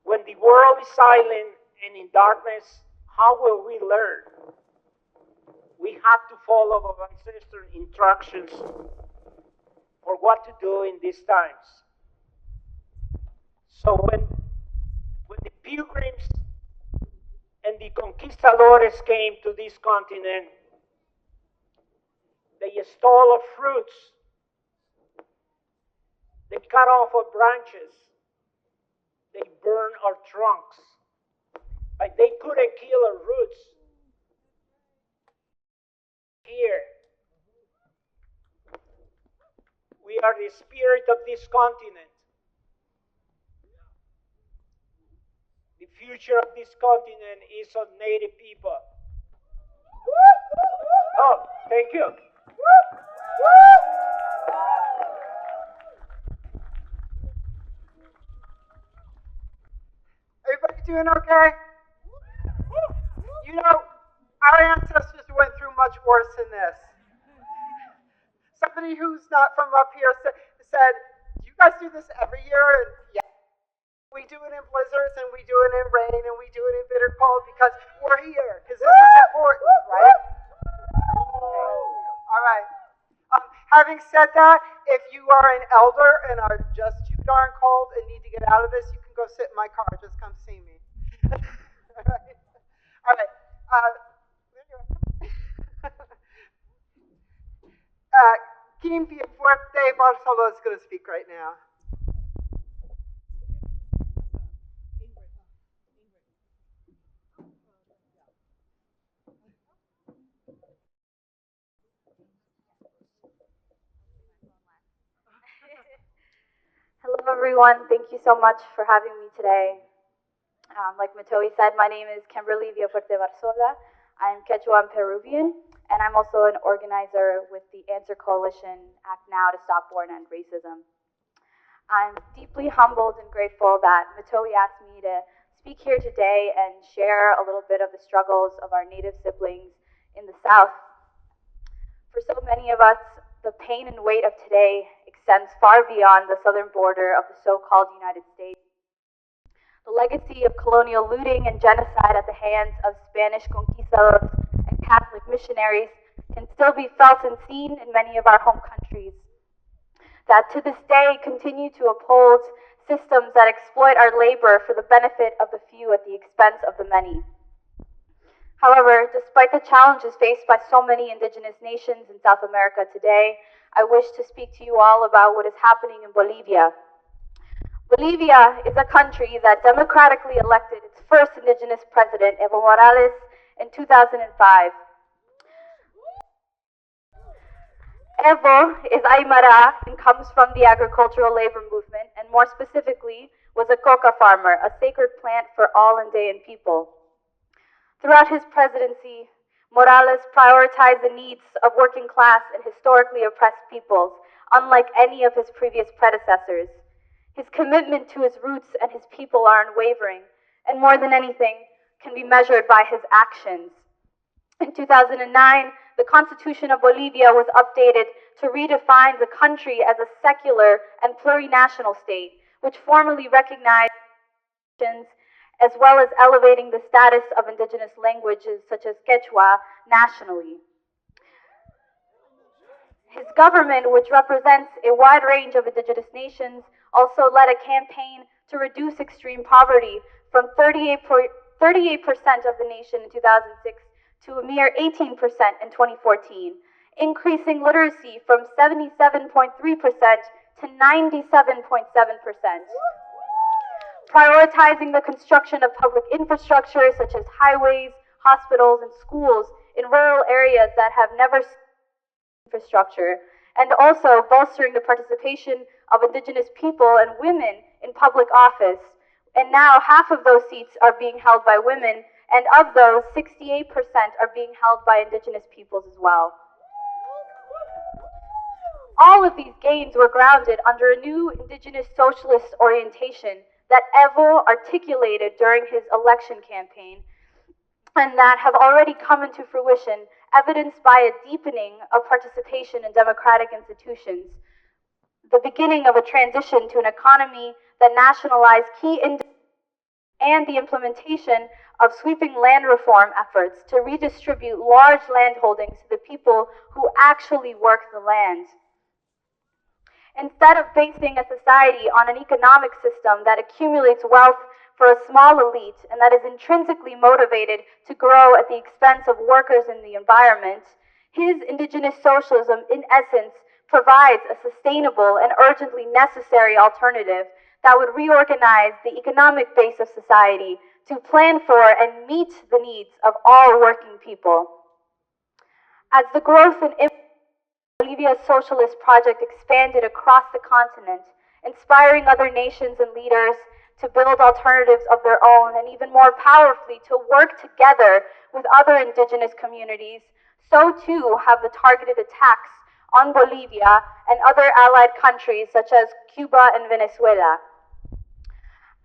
When the world is silent and in darkness, how will we learn? We have to follow our ancestors' instructions for what to do in these times. So when the pilgrims and the conquistadores came to this continent, they stole our fruits, they cut off our branches, they burned our trunks, but they couldn't kill our roots. Here, we are the spirit of this continent. The future of this continent is of native people. Oh, thank you. Everybody doing okay? You know, our ancestors went through much worse than this. Somebody who's not from up here said, "You guys do this every year?" And yeah, we do it in blizzards, and we do it in rain, and we do it in bitter cold because we're here, because this is important, right? Okay. All right. Having said that, if you are an elder and are just too darn cold and need to get out of this, you can go sit in my car. Just come see me. All right. All right. Kim Fuerte Barcelona is going to speak right now. Hello, everyone. Thank you so much for having me today. Like Matoi said, my name is Kimberly Villafuerte Barzola. I'm Quechua and Peruvian, and I'm also an organizer with the Answer Coalition Act Now to Stop War and End Racism. I'm deeply humbled and grateful that Matoi asked me to speak here today and share a little bit of the struggles of our Native siblings in the South. For so many of us, the pain and weight of today extends far beyond the southern border of the so-called United States. The legacy of colonial looting and genocide at the hands of Spanish conquistadors and Catholic missionaries can still be felt and seen in many of our home countries, that to this day continue to uphold systems that exploit our labor for the benefit of the few at the expense of the many. However, despite the challenges faced by so many indigenous nations in South America today, I wish to speak to you all about what is happening in Bolivia. Bolivia is a country that democratically elected its first indigenous president, Evo Morales, in 2005. Evo is Aymara and comes from the agricultural labor movement, and more specifically, was a coca farmer, a sacred plant for all Andean people. Throughout his presidency, Morales prioritized the needs of working class and historically oppressed peoples, unlike any of his previous predecessors. His commitment to his roots and his people are unwavering, and more than anything, can be measured by his actions. In 2009, the Constitution of Bolivia was updated to redefine the country as a secular and plurinational state, which formally recognized as well as elevating the status of indigenous languages such as Quechua nationally. His government, which represents a wide range of indigenous nations, also led a campaign to reduce extreme poverty from 38% of the nation in 2006 to a mere 18% in 2014, increasing literacy from 77.3% to 97.7%. Prioritizing the construction of public infrastructure such as highways, hospitals, and schools in rural areas that have never seen infrastructure, and also bolstering the participation of indigenous people and women in public office. And now half of those seats are being held by women, and of those, 68% are being held by indigenous peoples as well. All of these gains were grounded under a new indigenous socialist orientation that Evo articulated during his election campaign, and that have already come into fruition, evidenced by a deepening of participation in democratic institutions, the beginning of a transition to an economy that nationalized key industries, and the implementation of sweeping land reform efforts to redistribute large land holdings to the people who actually work the land. Instead of basing a society on an economic system that accumulates wealth for a small elite and that is intrinsically motivated to grow at the expense of workers in the environment, his indigenous socialism, in essence, provides a sustainable and urgently necessary alternative that would reorganize the economic base of society to plan for and meet the needs of all working people. As the growth and Bolivia's socialist project expanded across the continent, inspiring other nations and leaders to build alternatives of their own, and even more powerfully to work together with other indigenous communities, so too have the targeted attacks on Bolivia and other allied countries such as Cuba and Venezuela.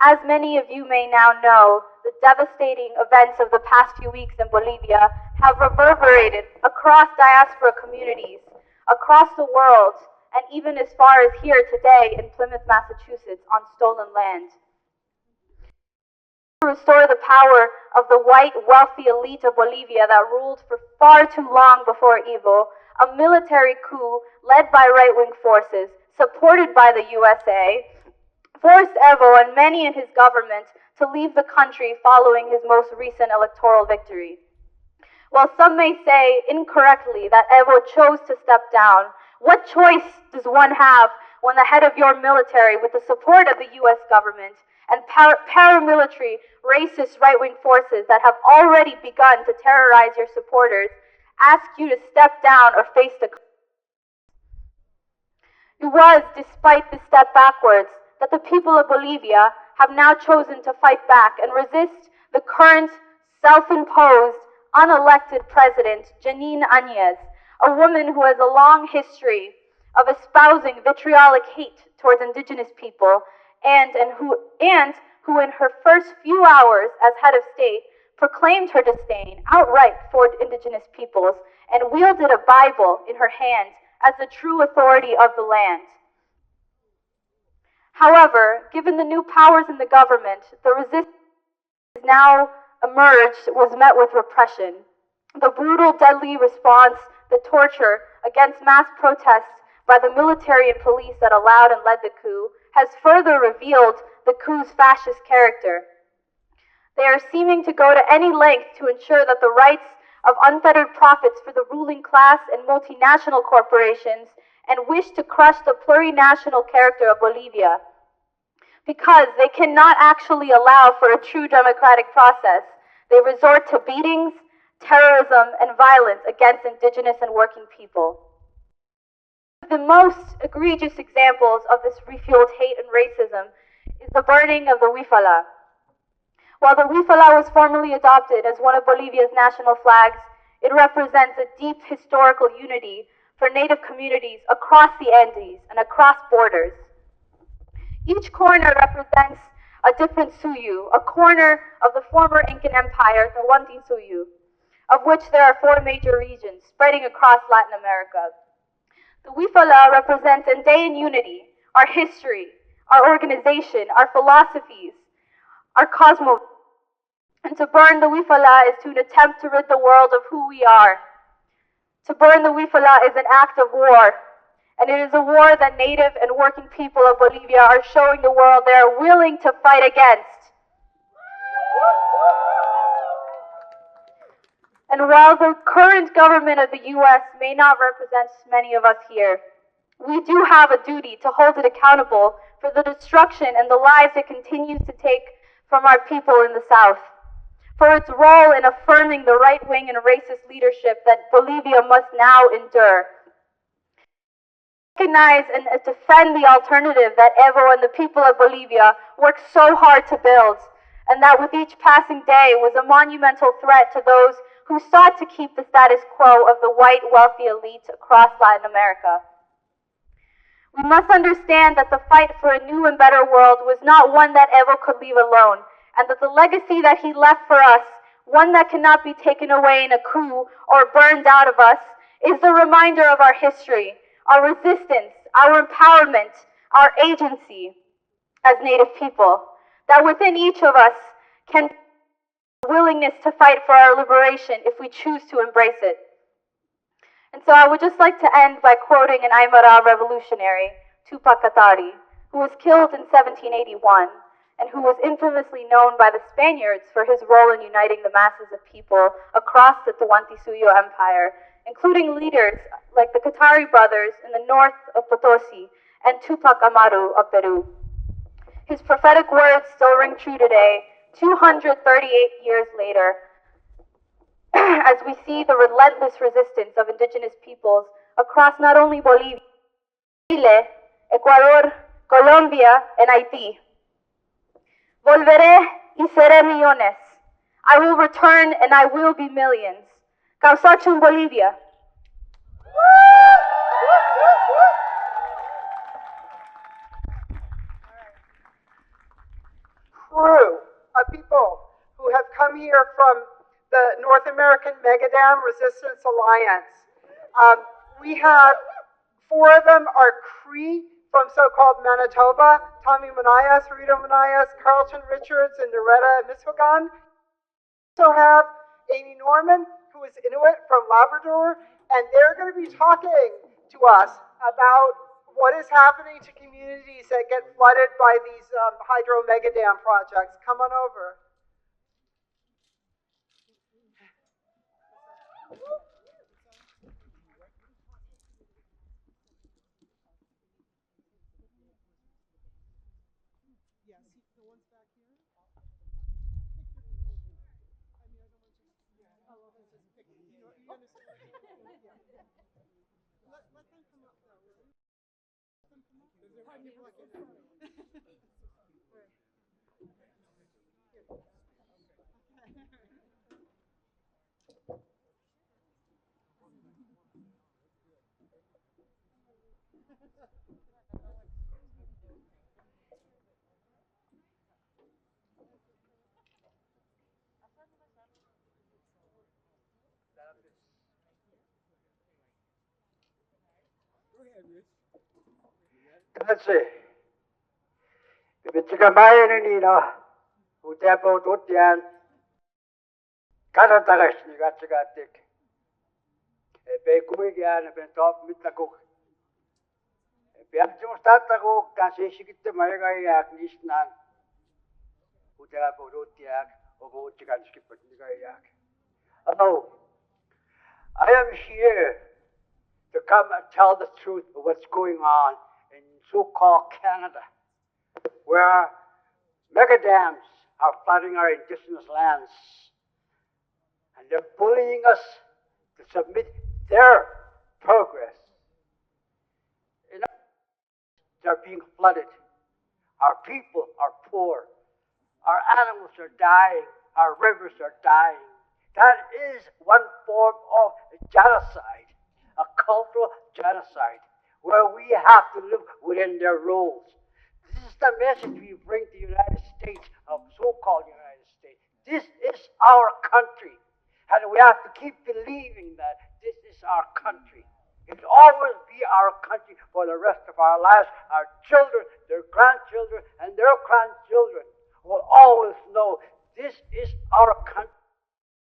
As many of you may now know, the devastating events of the past few weeks in Bolivia have reverberated across diaspora communities, across the world, and even as far as here today in Plymouth, Massachusetts, on stolen land. To restore the power of the white, wealthy elite of Bolivia that ruled for far too long before Evo, a military coup led by right-wing forces, supported by the USA, forced Evo and many in his government to leave the country following his most recent electoral victory. While some may say incorrectly that Evo chose to step down, what choice does one have when the head of your military, with the support of the US government and paramilitary racist right-wing forces that have already begun to terrorize your supporters, ask you to step down or face the consequences? It was despite this step backwards that the people of Bolivia have now chosen to fight back and resist the current self-imposed, unelected president, Janine Áñez, a woman who has a long history of espousing vitriolic hate towards indigenous people and who in her first few hours as head of state proclaimed her disdain outright for indigenous peoples and wielded a Bible in her hand as the true authority of the land. However, given the new powers in the government, the resistance now emerged was met with repression. The brutal, deadly response, the torture against mass protests by the military and police that allowed and led the coup, has further revealed the coup's fascist character. They are seeming to go to any length to ensure that the rights of unfettered profits for the ruling class and multinational corporations, and wish to crush the plurinational character of Bolivia. Because they cannot actually allow for a true democratic process, they resort to beatings, terrorism, and violence against indigenous and working people. The most egregious examples of this refueled hate and racism is the burning of the huifala. While the huifala was formally adopted as one of Bolivia's national flags, it represents a deep historical unity for Native communities across the Andes and across borders. Each corner represents a different suyu, a corner of the former Incan Empire, the Tahuantinsuyu, of which there are 4 major regions spreading across Latin America. The huifala represents Andean unity, our history, our organization, our philosophies, our cosmos. And to burn the Wifala is to attempt to rid the world of who we are. To burn the Wifala is an act of war, and it is a war that Native and working people of Bolivia are showing the world they are willing to fight against. And while the current government of the U.S. may not represent many of us here, we do have a duty to hold it accountable for the destruction and the lives it continues to take from our people in the South, for its role in affirming the right-wing and racist leadership that Bolivia must now endure. Recognize and defend the alternative that Evo and the people of Bolivia worked so hard to build, and that with each passing day was a monumental threat to those who sought to keep the status quo of the white, wealthy elite across Latin America. We must understand that the fight for a new and better world was not one that Evo could leave alone, and that the legacy that he left for us, one that cannot be taken away in a coup or burned out of us, is the reminder of our history, our resistance, our empowerment, our agency as Native people, that within each of us can be a willingness to fight for our liberation if we choose to embrace it. And so I would just like to end by quoting an Aymara revolutionary, Tupac Katari, who was killed in 1781 and who was infamously known by the Spaniards for his role in uniting the masses of people across the Tahuantinsuyo Empire, including leaders like the Katari brothers in the north of Potosi and Tupac Amaru of Peru. His prophetic words still ring true today, 238 years later, as we see the relentless resistance of indigenous peoples across not only Bolivia, Chile, Ecuador, Colombia, and Haiti. Volveré y seré millones. I will return and I will be millions. Causachum Bolivia. Crew of people who have come here from the North American Megadam Resistance Alliance. We have 4 of them are Cree from so-called Manitoba, Tommy Manias, Rita Manias, Carlton Richards, and Naretta Miswagan. We also have Amy Norman, who is Inuit from Labrador, and they're going to be talking to us about what is happening to communities that get flooded by these hydro megadam projects. Come on over. Grazie. Bibitsikamaya nino, utepo tuttian, katatakas ni katsikatik. Ebe kumikian, ebe top mitakuk. Ebe amtsimus tatakuk, kansi sikitte maigaiak nisnan. Utepo tuttiak, ogo utsikan skipet nigaiak. Hello, I am here to come and tell the truth of what's going on in so-called Canada, where megadams are flooding our indigenous lands, and they're bullying us to submit their progress. They're being flooded. Our people are poor. Our animals are dying. Our rivers are dying. That is one form of genocide, a cultural genocide, where we have to live within their rules. This is the message we bring to the United States, of so-called United States. This is our country, and we have to keep believing that this is our country. It will always be our country for the rest of our lives. Our children, their grandchildren, grandchildren and their grandchildren will always know this is our country.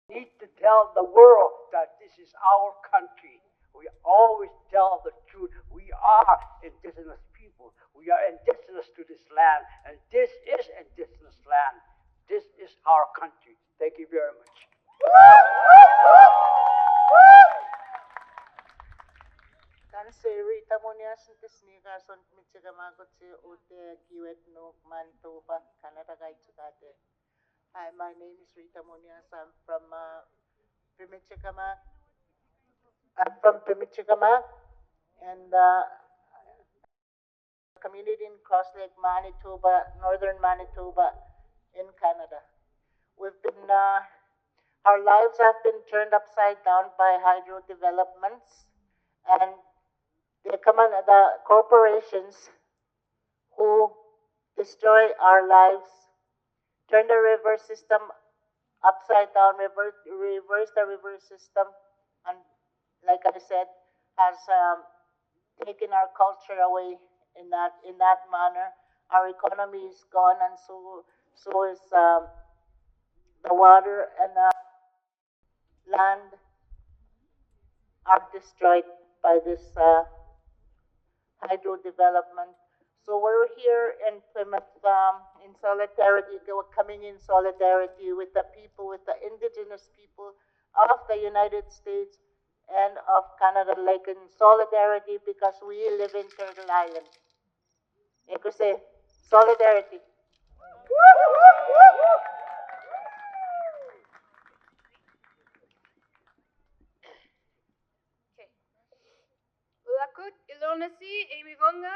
We need to tell the world that this is our country. We always tell the truth. We are indigenous people. We are indigenous to this land, and this is indigenous land. This is our country. Thank you very much. Kan Rita Munia Sintisnika son Michigamagotsi Ute Kiwet no Manitoba, Canada Gaichugate. Hi, my name is Rita Munia. I'm from Pimichicamac. I'm from Pimichicamac and community in Cross Lake, Manitoba, northern Manitoba in Canada. We've been our lives have been turned upside down by hydro developments and the corporations who destroy our lives, turn the river system upside down, reverse the river system, and like I said, has taken our culture away in that manner. Our economy is gone, and so is the water and land are destroyed by this hydro development. So we're here in Plymouth in solidarity, coming in solidarity with the people, with the indigenous people of the United States and of Canada, like in solidarity because we live in Turtle Island. You could say solidarity. Lakut Ilonasi, Amy Vunga.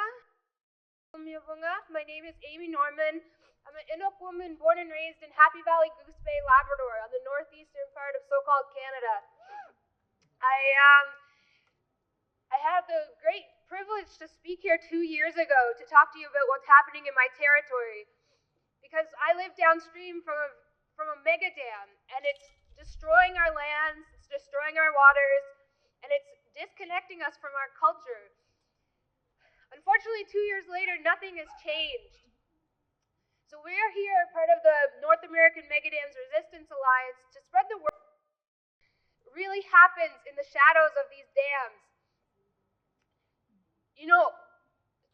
My name is Amy Norman. I'm an Inuk woman born and raised in Happy Valley, Goose Bay, Labrador, on the northeastern part of so-called Canada. I had the great privilege to speak here 2 years ago to talk to you about what's happening in my territory, because I live downstream from a mega dam, and it's destroying our lands, it's destroying our waters, and it's disconnecting us from our culture. Unfortunately, 2 years later, nothing has changed. So we are here, part of the North American Megadams Resistance Alliance, to spread the word what really happens in the shadows of these dams. You know,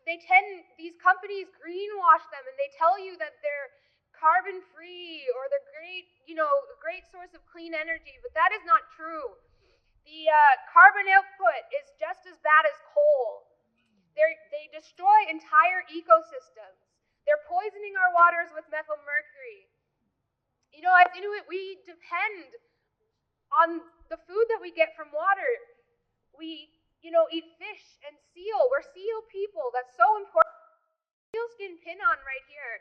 these companies greenwash them, and they tell you that they're carbon-free or they're a great source of clean energy, but that is not true. The carbon output is just as bad as coal. They destroy entire ecosystems. They're poisoning our waters with methyl mercury. You know, as Inuit, we depend on the food that we get from water. We, eat fish and seal. We're seal people. That's so important. Sealskin pin on right here.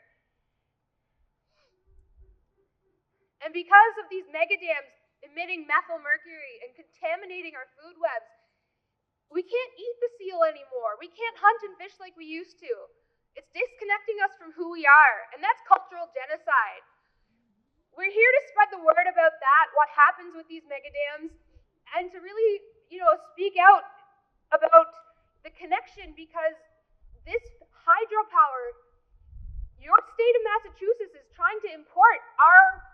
And because of these megadams emitting methyl mercury and contaminating our food webs, we can't eat the seal anymore. We can't hunt and fish like we used to. It's disconnecting us from who we are, and that's cultural genocide. We're here to spread the word about that, what happens with these megadams, and to really, speak out about the connection, because this hydropower, your state of Massachusetts is trying to import our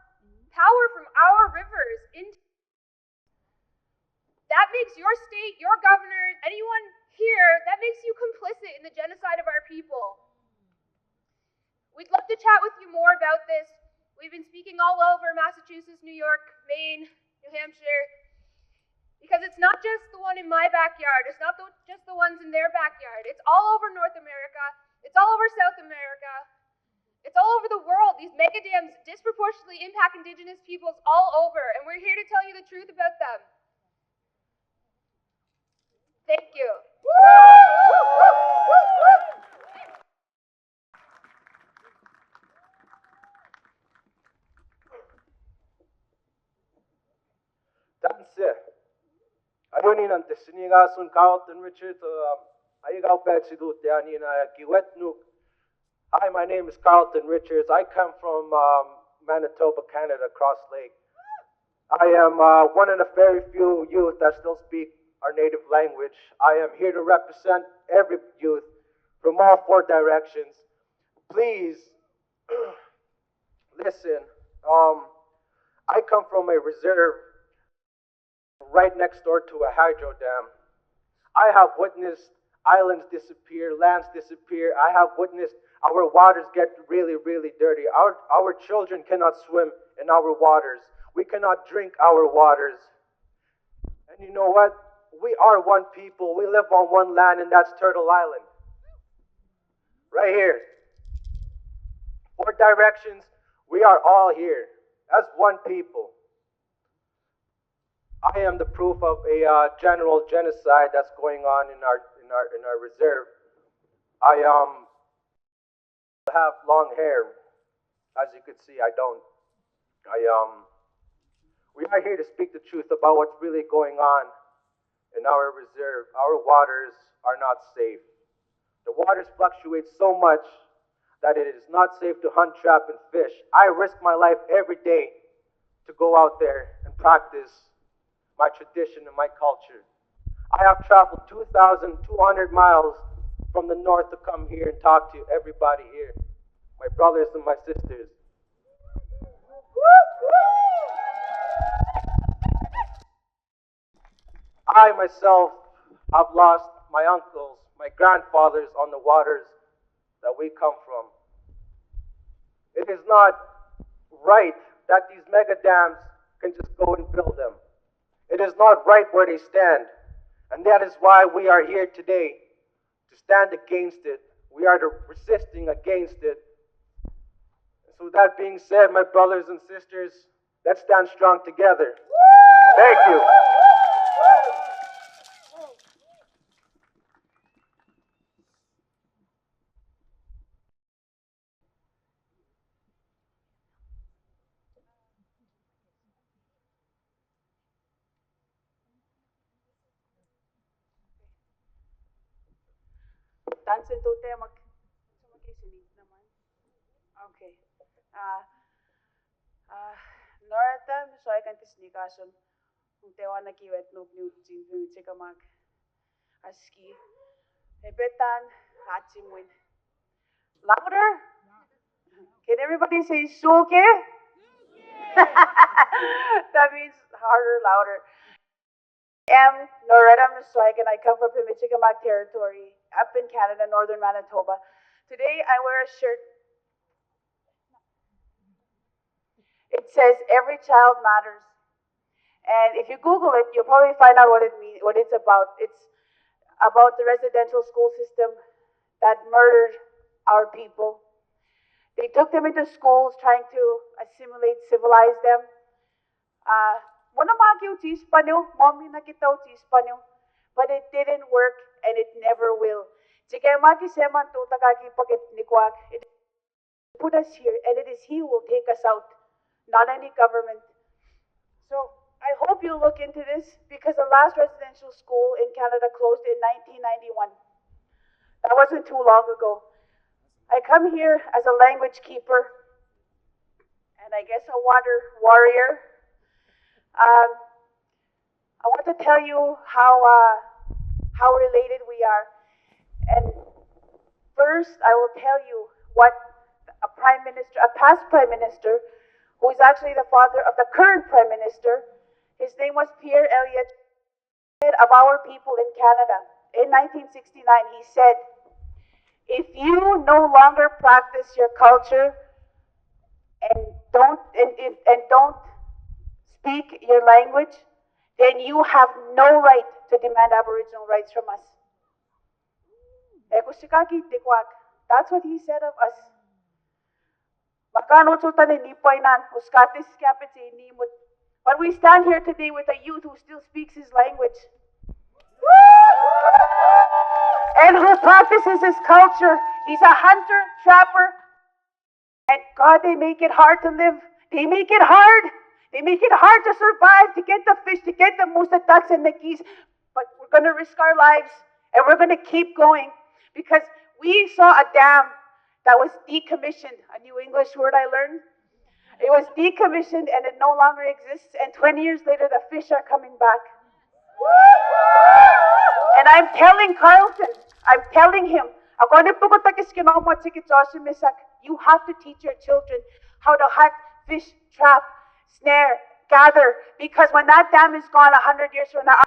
power from our rivers into. That makes your state, your governors, anyone here, that makes you complicit in the genocide of our people. We'd love to chat with you more about this. We've been speaking all over Massachusetts, New York, Maine, New Hampshire, because it's not just the one in my backyard. It's not just the ones in their backyard. It's all over North America. It's all over South America. It's all over the world. These megadams disproportionately impact Indigenous peoples all over, and we're here to tell you the truth about them. Thank you. Danse. Ayunin ang tesiniga sun Carlton Richard. Ayaw petsidut yanina giwetnuk. Hi, my name is Carlton Richards. I come from Manitoba, Canada, Cross Lake. I am one of the very few youth that still speak our native language. I am here to represent every youth from all 4 directions. Please please, listen. I come from a reserve right next door to a hydro dam. I have witnessed islands disappear, lands disappear. I have witnessed our waters get really, really dirty. Our children cannot swim in our waters. We cannot drink our waters. And you know what? We are one people. We live on one land, and that's Turtle Island. Right here. 4 directions, we are all here as one people. I am the proof of a general genocide that's going on in our reserve. I have long hair. As you can see, I don't. We are here to speak the truth about what's really going on in our reserve. Our waters are not safe. The waters fluctuate so much that it is not safe to hunt, trap, and fish. I risk my life every day to go out there and practice my tradition and my culture. I have traveled 2,200 miles from the north to come here and talk to everybody here, my brothers and my sisters. I myself have lost my uncles, my grandfathers on the waters that we come from. It is not right that these mega dams can just go and build them. It is not right where they stand. And that is why we are here today, to stand against it. We are resisting against it. So with that being said, my brothers and sisters, let's stand strong together. Thank you. Tansin tute mag-isilid naman. Okay. Norata, so I can tisnikason. Kung tewa na kiwet nuk niutin ka mag aski. Ebetan, hatsimwin. Louder? Can everybody say suke? That means harder, louder. I am Loretta Miswagan. I come from Pimichikamag territory, up in Canada, northern Manitoba. Today I wear a shirt. It says "Every child matters," and if you Google it, you'll probably find out what it means, what it's about. It's about the residential school system that murdered our people. They took them into schools, trying to assimilate, civilize them. But it didn't work, and it never will. It put us here, and it is He who will take us out, not any government. So I hope you look into this, because the last residential school in Canada closed in 1991. That wasn't too long ago. I come here as a language keeper, and I guess a water warrior. I want to tell you how related we are. And first, I will tell you what a past prime minister, who is actually the father of the current prime minister, his name was Pierre Elliott, of our people in Canada. In 1969, he said, "If you no longer practice your culture and don't speak your language, then you have no right to demand Aboriginal rights from us." That's what he said of us. But we stand here today with a youth who still speaks his language and who practices his culture. He's a hunter, trapper, and God, they make it hard to live. They make it hard. They make it hard to survive, to get the fish, to get the moose, the ducks, and the geese. But we're going to risk our lives, and we're going to keep going, because we saw a dam that was decommissioned, a new English word I learned. It was decommissioned, and it no longer exists, and 20 years later, the fish are coming back. And I'm telling Carlton, I'm telling him, Ako ni pukutakis kinamot si Kitosimisak. You have to teach your children how to hunt, fish, trap, snare, gather. Because when that dam is gone 100 years from now,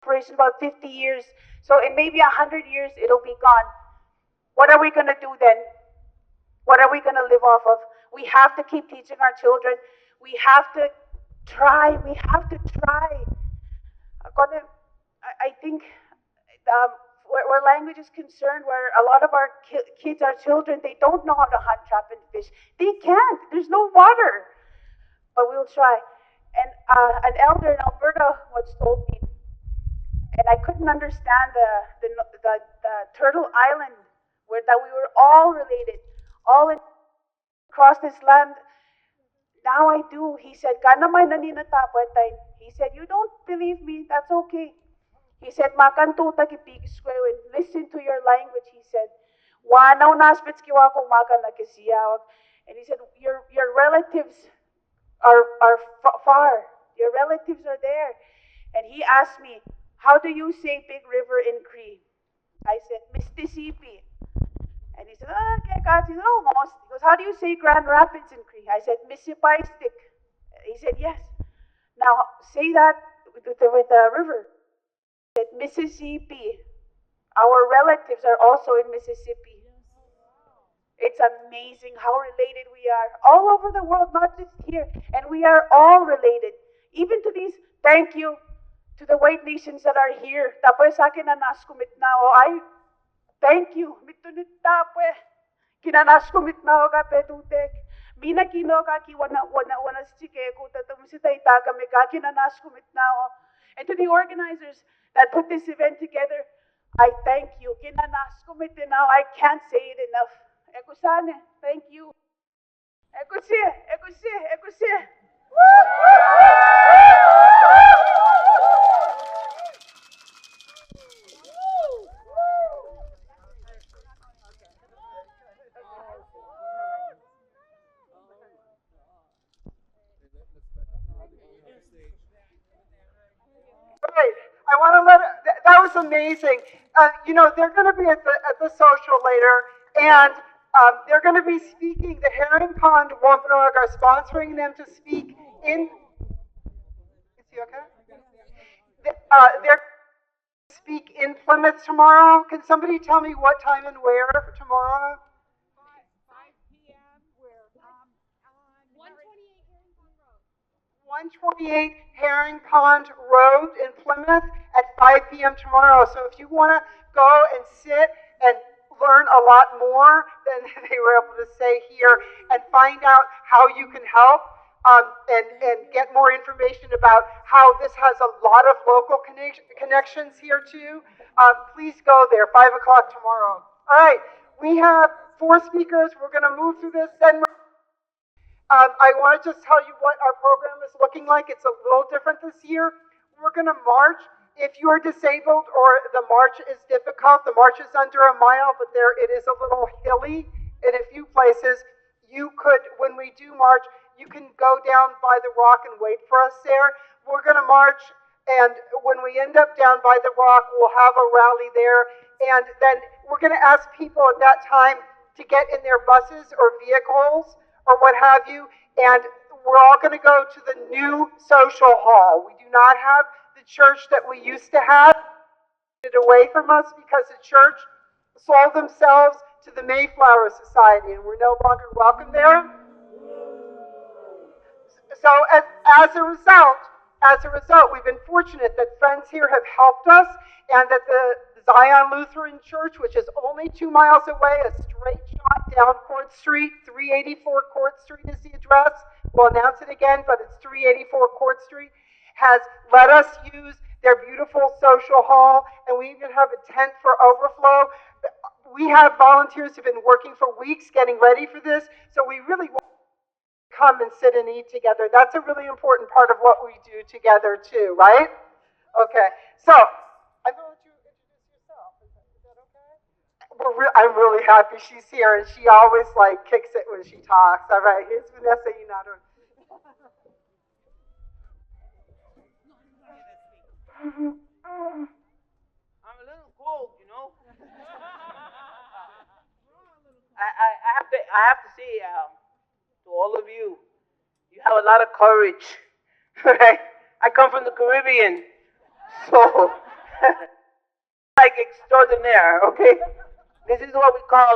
operation about 50 years. So in maybe 100 years, it'll be gone. What are we going to do then? What are we going to live off of? We have to keep teaching our children. We have to try. We have to try. I think where language is concerned, where a lot of our kids, our children, they don't know how to hunt, trap, and fish. They can't. There's no water. But we'll try. And an elder in Alberta once told me, and I couldn't understand the Turtle Island, where that we were all related, all across this land. Now I do. He said, he said, you don't believe me, that's okay. He said, listen to your language, he said. And he said, your relatives are far. Your relatives are there. And he asked me, how do you say big river in Cree? I said, Mississippi. And he said, okay, God. He said, almost. He goes, how do you say Grand Rapids in Cree? I said, Mississippi. He said, yes. Now, say that with the river. He said, Mississippi. Our relatives are also in Mississippi. It's amazing how related we are. All over the world, not just here. And we are all related. Even to these, thank you to the white nations that are here. Tapos sa akin nanas kumitnao. I thank you. Mitunit tapwe. Kinanas kumitnao ka petutek. Mina kino ka ki wana stike ko tatumsita ita kami ka kinanas kumitnao. And to the organizers that put this event together, I thank you. Kinanas kumitnao. I can't say it enough. Ekusane, thank you. Ekusie. Right. I want to that was amazing. They're going to be at the social later, and they're going to be speaking. The Herring Pond Wampanoag are sponsoring them to speak in. Is he okay? They're speak in Plymouth tomorrow. Can somebody tell me what time and where for tomorrow? 5 p.m. Where? 128 Herring Pond Road in Plymouth at 5 p.m. tomorrow. So if you want to go and sit and learn a lot more than they were able to say here and find out how you can help and get more information about how this has a lot of local connections here too, please go there, 5 o'clock tomorrow. All right, we have 4 speakers. We're going to move through this. I want to just tell you what our program is looking like. It's a little different this year. We're going to march. If you are disabled or the march is difficult, the march is under a mile, but it is a little hilly in a few places. You could, when we do march, you can go down by the rock and wait for us there. We're going to march, and when we end up down by the rock, we'll have a rally there, and then we're going to ask people at that time to get in their buses or vehicles or what have you, and we're all going to go to the new social hall. We do not have the church that we used to have it away from us because the church sold themselves to the Mayflower Society, and we're no longer welcome there. So as a result, we've been fortunate that friends here have helped us, and that the Zion Lutheran Church, which is only 2 miles away, a straight shot down Court Street, 384 Court Street is the address. We'll announce it again, but it's 384 Court Street, has let us use their beautiful social hall, and we even have a tent for overflow. We have volunteers who've been working for weeks getting ready for this, so we really want to come and sit and eat together. That's a really important part of what we do together too, right? Okay, so I'm going to let you introduce yourself. Is that okay? I'm really happy she's here, and she always kicks it when she talks. All right, here's Vanessa Yunado. I'm a little cold, you know. I have to say, to all of you, you have a lot of courage. Right? I come from the Caribbean, so like extraordinaire. Okay, this is what we call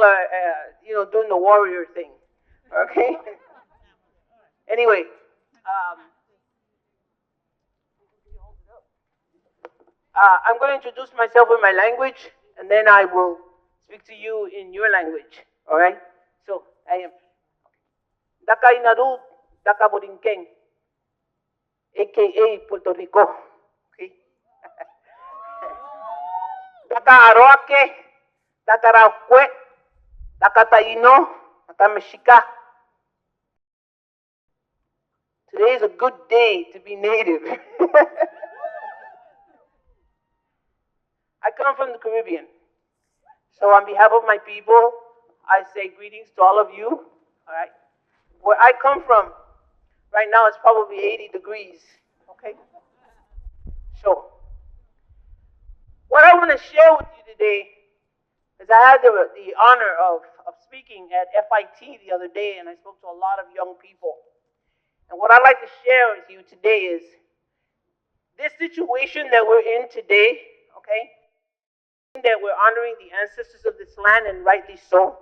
doing the warrior thing. Okay. Anyway, I'm going to introduce myself in my language, and then I will speak to you in your language. All right? So, I am Daka Inaru, Daka Borinquen, a.k.a. Puerto Rico. Okay? Daka Aroake, Daka Rauque, Daka Taino, Daka Mexica. Today is a good day to be native. I come from the Caribbean. So on behalf of my people, I say greetings to all of you. All right. Where I come from, right now it's probably 80 degrees. Okay. So, what I want to share with you today is I had the honor of speaking at FIT the other day, and I spoke to a lot of young people. And what I'd like to share with you today is this situation that we're in today, okay? That we're honoring the ancestors of this land, and rightly so.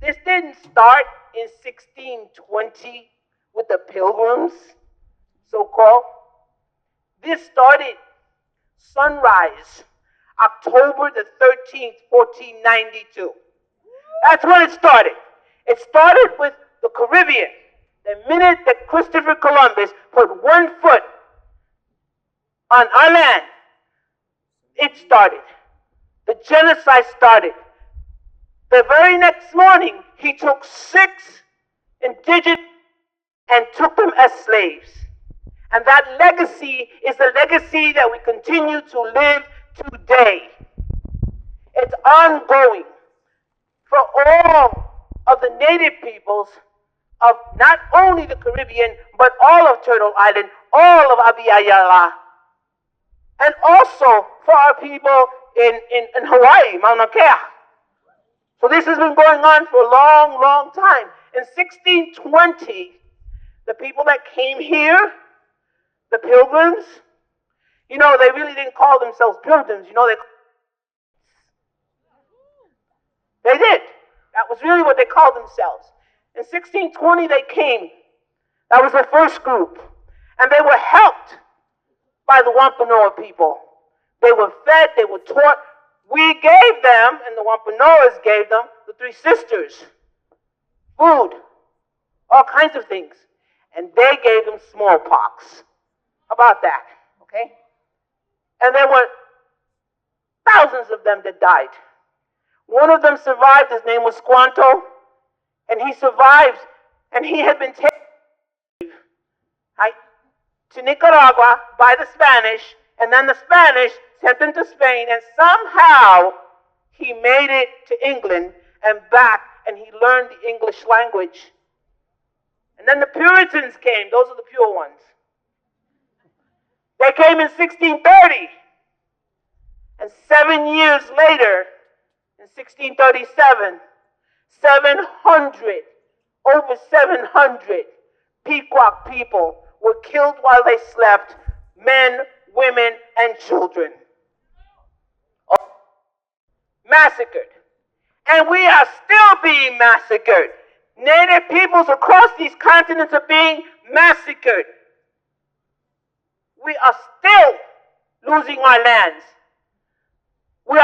This didn't start in 1620 with the Pilgrims, so-called. This started sunrise, October the 13th, 1492. That's when it started. It started with the Caribbean. The minute that Christopher Columbus put one foot on our land, it started. The genocide started. The very next morning, he took 6 indigenous and took them as slaves. And that legacy is the legacy that we continue to live today. It's ongoing for all of the native peoples of not only the Caribbean, but all of Turtle Island, all of Abiyala, and also for our people in Hawaii, Mauna Kea. So this has been going on for a long, long time. In 1620, the people that came here, the Pilgrims, they really didn't call themselves Pilgrims. They did. That was really what they called themselves. In 1620, they came. That was the first group. And they were helped by the Wampanoag people. They were fed, they were taught. We gave them, and the Wampanoags gave them, the 3 sisters, food, all kinds of things. And they gave them smallpox. How about that? Okay? And there were thousands of them that died. One of them survived. His name was Squanto. And he survived. And he had been taken to Nicaragua by the Spanish. And then the Spanish sent him to Spain. And somehow he made it to England and back. And he learned the English language. And then the Puritans came. Those are the pure ones. They came in 1630. And 7 years later, in 1637, over 700 Pequot people were killed while they slept, men, women, and children. Massacred. And we are still being massacred. Native peoples across these continents are being massacred. We are still losing our lands. We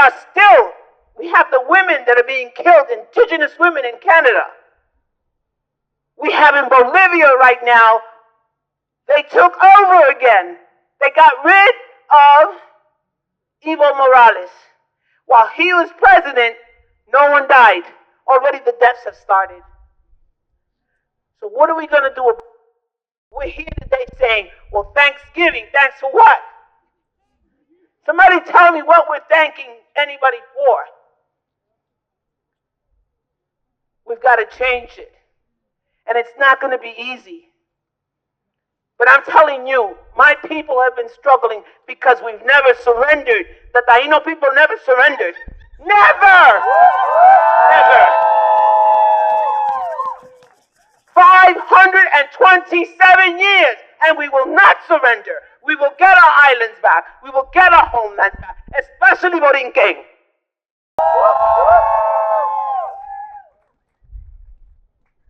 have the women that are being killed, indigenous women in Canada. We have in Bolivia right now, they took over again. They got rid of Evo Morales. While he was president, no one died. Already the deaths have started. So what are we going to do about it? We're here today saying, well, Thanksgiving, thanks for what? Somebody tell me what we're thanking anybody for. We've got to change it. And it's not going to be easy. But I'm telling you, my people have been struggling because we've never surrendered. The Taino people never surrendered. Never! Never! 27 years, and we will not surrender. We will get our islands back. We will get our homeland back, especially Borinquen.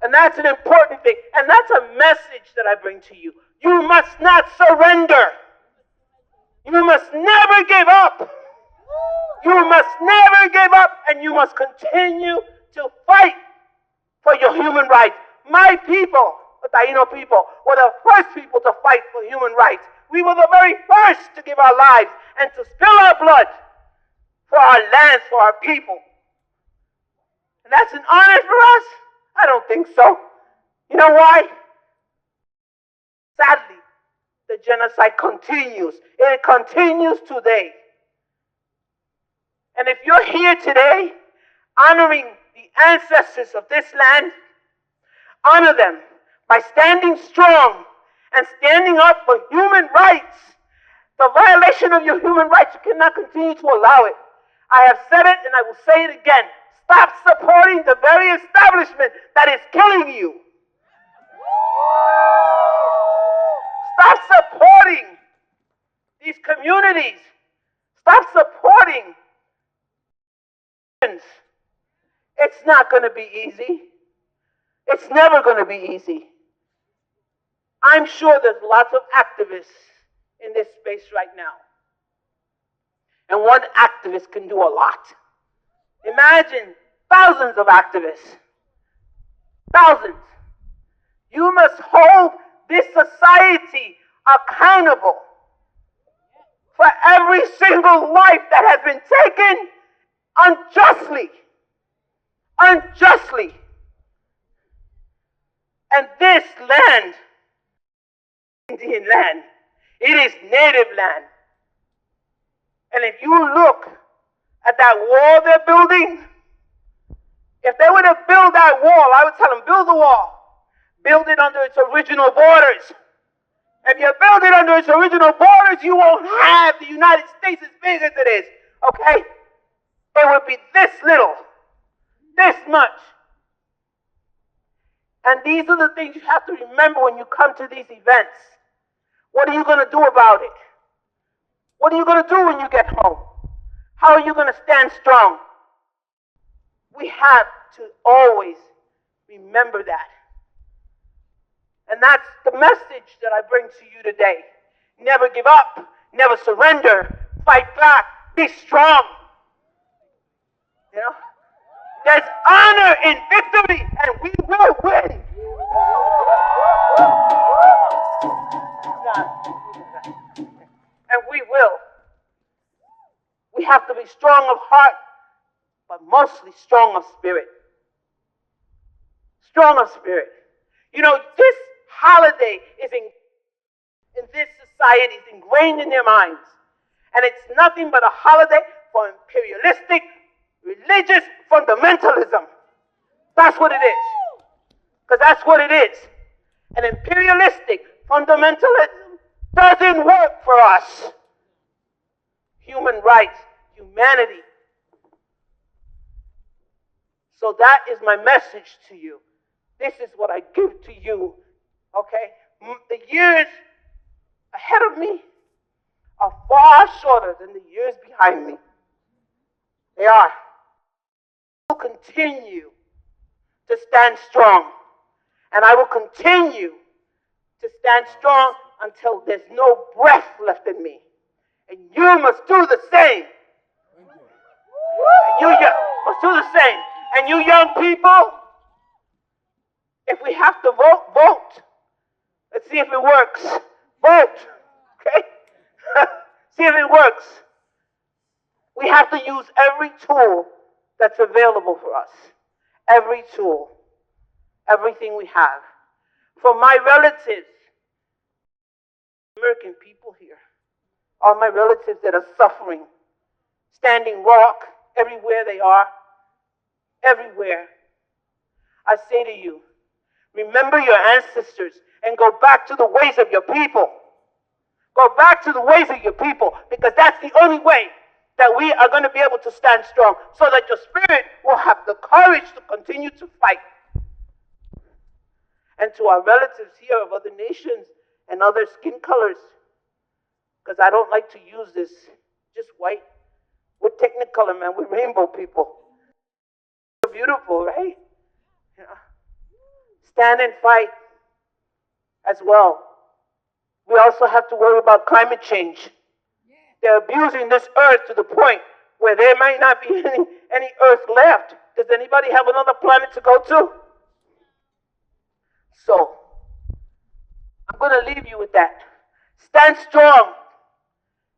And that's an important thing. And that's a message that I bring to you. You must not surrender. You must never give up. You must never give up, and you must continue to fight for your human rights. My people, the Taino people, were the first people to fight for human rights. We were the very first to give our lives and to spill our blood for our lands, for our people. And that's an honor for us? I don't think so. You know why? Sadly, the genocide continues. It continues today. And if you're here today honoring the ancestors of this land, honor them by standing strong and standing up for human rights. The violation of your human rights, you cannot continue to allow it. I have said it and I will say it again. Stop supporting the very establishment that is killing you. Stop supporting these communities. Stop supporting. It's not going to be easy. It's never going to be easy. I'm sure there's lots of activists in this space right now. And one activist can do a lot. Imagine thousands of activists. Thousands. You must hold this society accountable for every single life that has been taken unjustly. Unjustly. And this land, Indian land, it is native land. And if you look at that wall they're building, if they were to build that wall, I would tell them, build the wall. Build it under its original borders. If you build it under its original borders, you won't have the United States as big as it is. Okay? It would be this little. This much. And these are the things you have to remember when you come to these events. What are you going to do about it? What are you going to do when you get home? How are you going to stand strong? We have to always remember that. And that's the message that I bring to you today. Never give up. Never surrender. Fight back. Be strong. You know? There's honor in victory, and we will win. And we will. We have to be strong of heart, but mostly strong of spirit. Strong of spirit. You know, this holiday is in this society, is ingrained in their minds. And it's nothing but a holiday for imperialistic, religious fundamentalism. That's what it is. Because that's what it is. An imperialistic fundamentalism doesn't work for us. Human rights, humanity. So that is my message to you. This is what I give to you. Okay? The years ahead of me are far shorter than the years behind me. They are. I will continue to stand strong. And I will continue to stand strong until there's no breath left in me. And you must do the same. You must do the same. And you young people, if we have to vote, vote. Let's see if it works. Vote. Okay? See if it works. We have to use every tool that's available for us. Every tool. Everything we have. For my relatives, American people here, all my relatives that are suffering, standing rock everywhere they are, everywhere. I say to you, remember your ancestors and go back to the ways of your people. Go back to the ways of your people, because that's the only way that we are going to be able to stand strong, so that your spirit will have the courage to continue to fight. and to our relatives here of other nations and other skin colors, because I don't like to use this just white. We're technicolor, man. We're rainbow people. We're beautiful, right? Yeah. Stand and fight as well. We also have to worry about climate change. They're abusing this earth to the point where there might not be any earth left. Does anybody have another planet to go to? So, I'm going to leave you with that. Stand strong.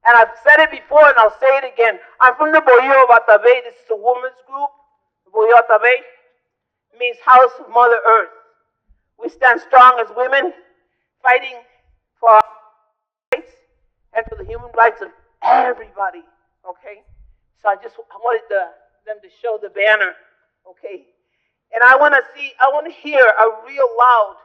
And I've said it before and I'll say it again. I'm from the Boyo of Atabey. This is a women's group. Boyo Atabey means house of Mother Earth. We stand strong as women, fighting for our rights and for the human rights of everybody. Okay? So I wanted them to show the banner. Okay? And I want to hear a real loud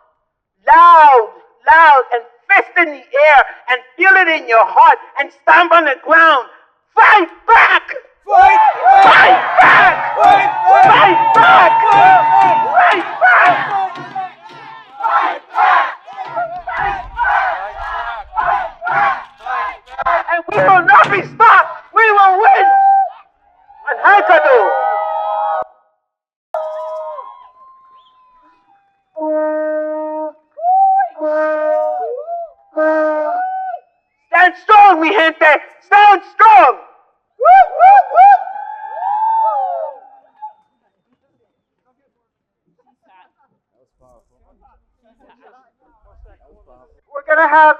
and fist in the air and feel it in your heart and stomp on the ground. Fight back! Fight back! Fight back! Fight back! Fight back! Fight back! And we will not be stopped! We will win! And Haikadu! Stand strong, mi gente! Stand strong! We're going to have...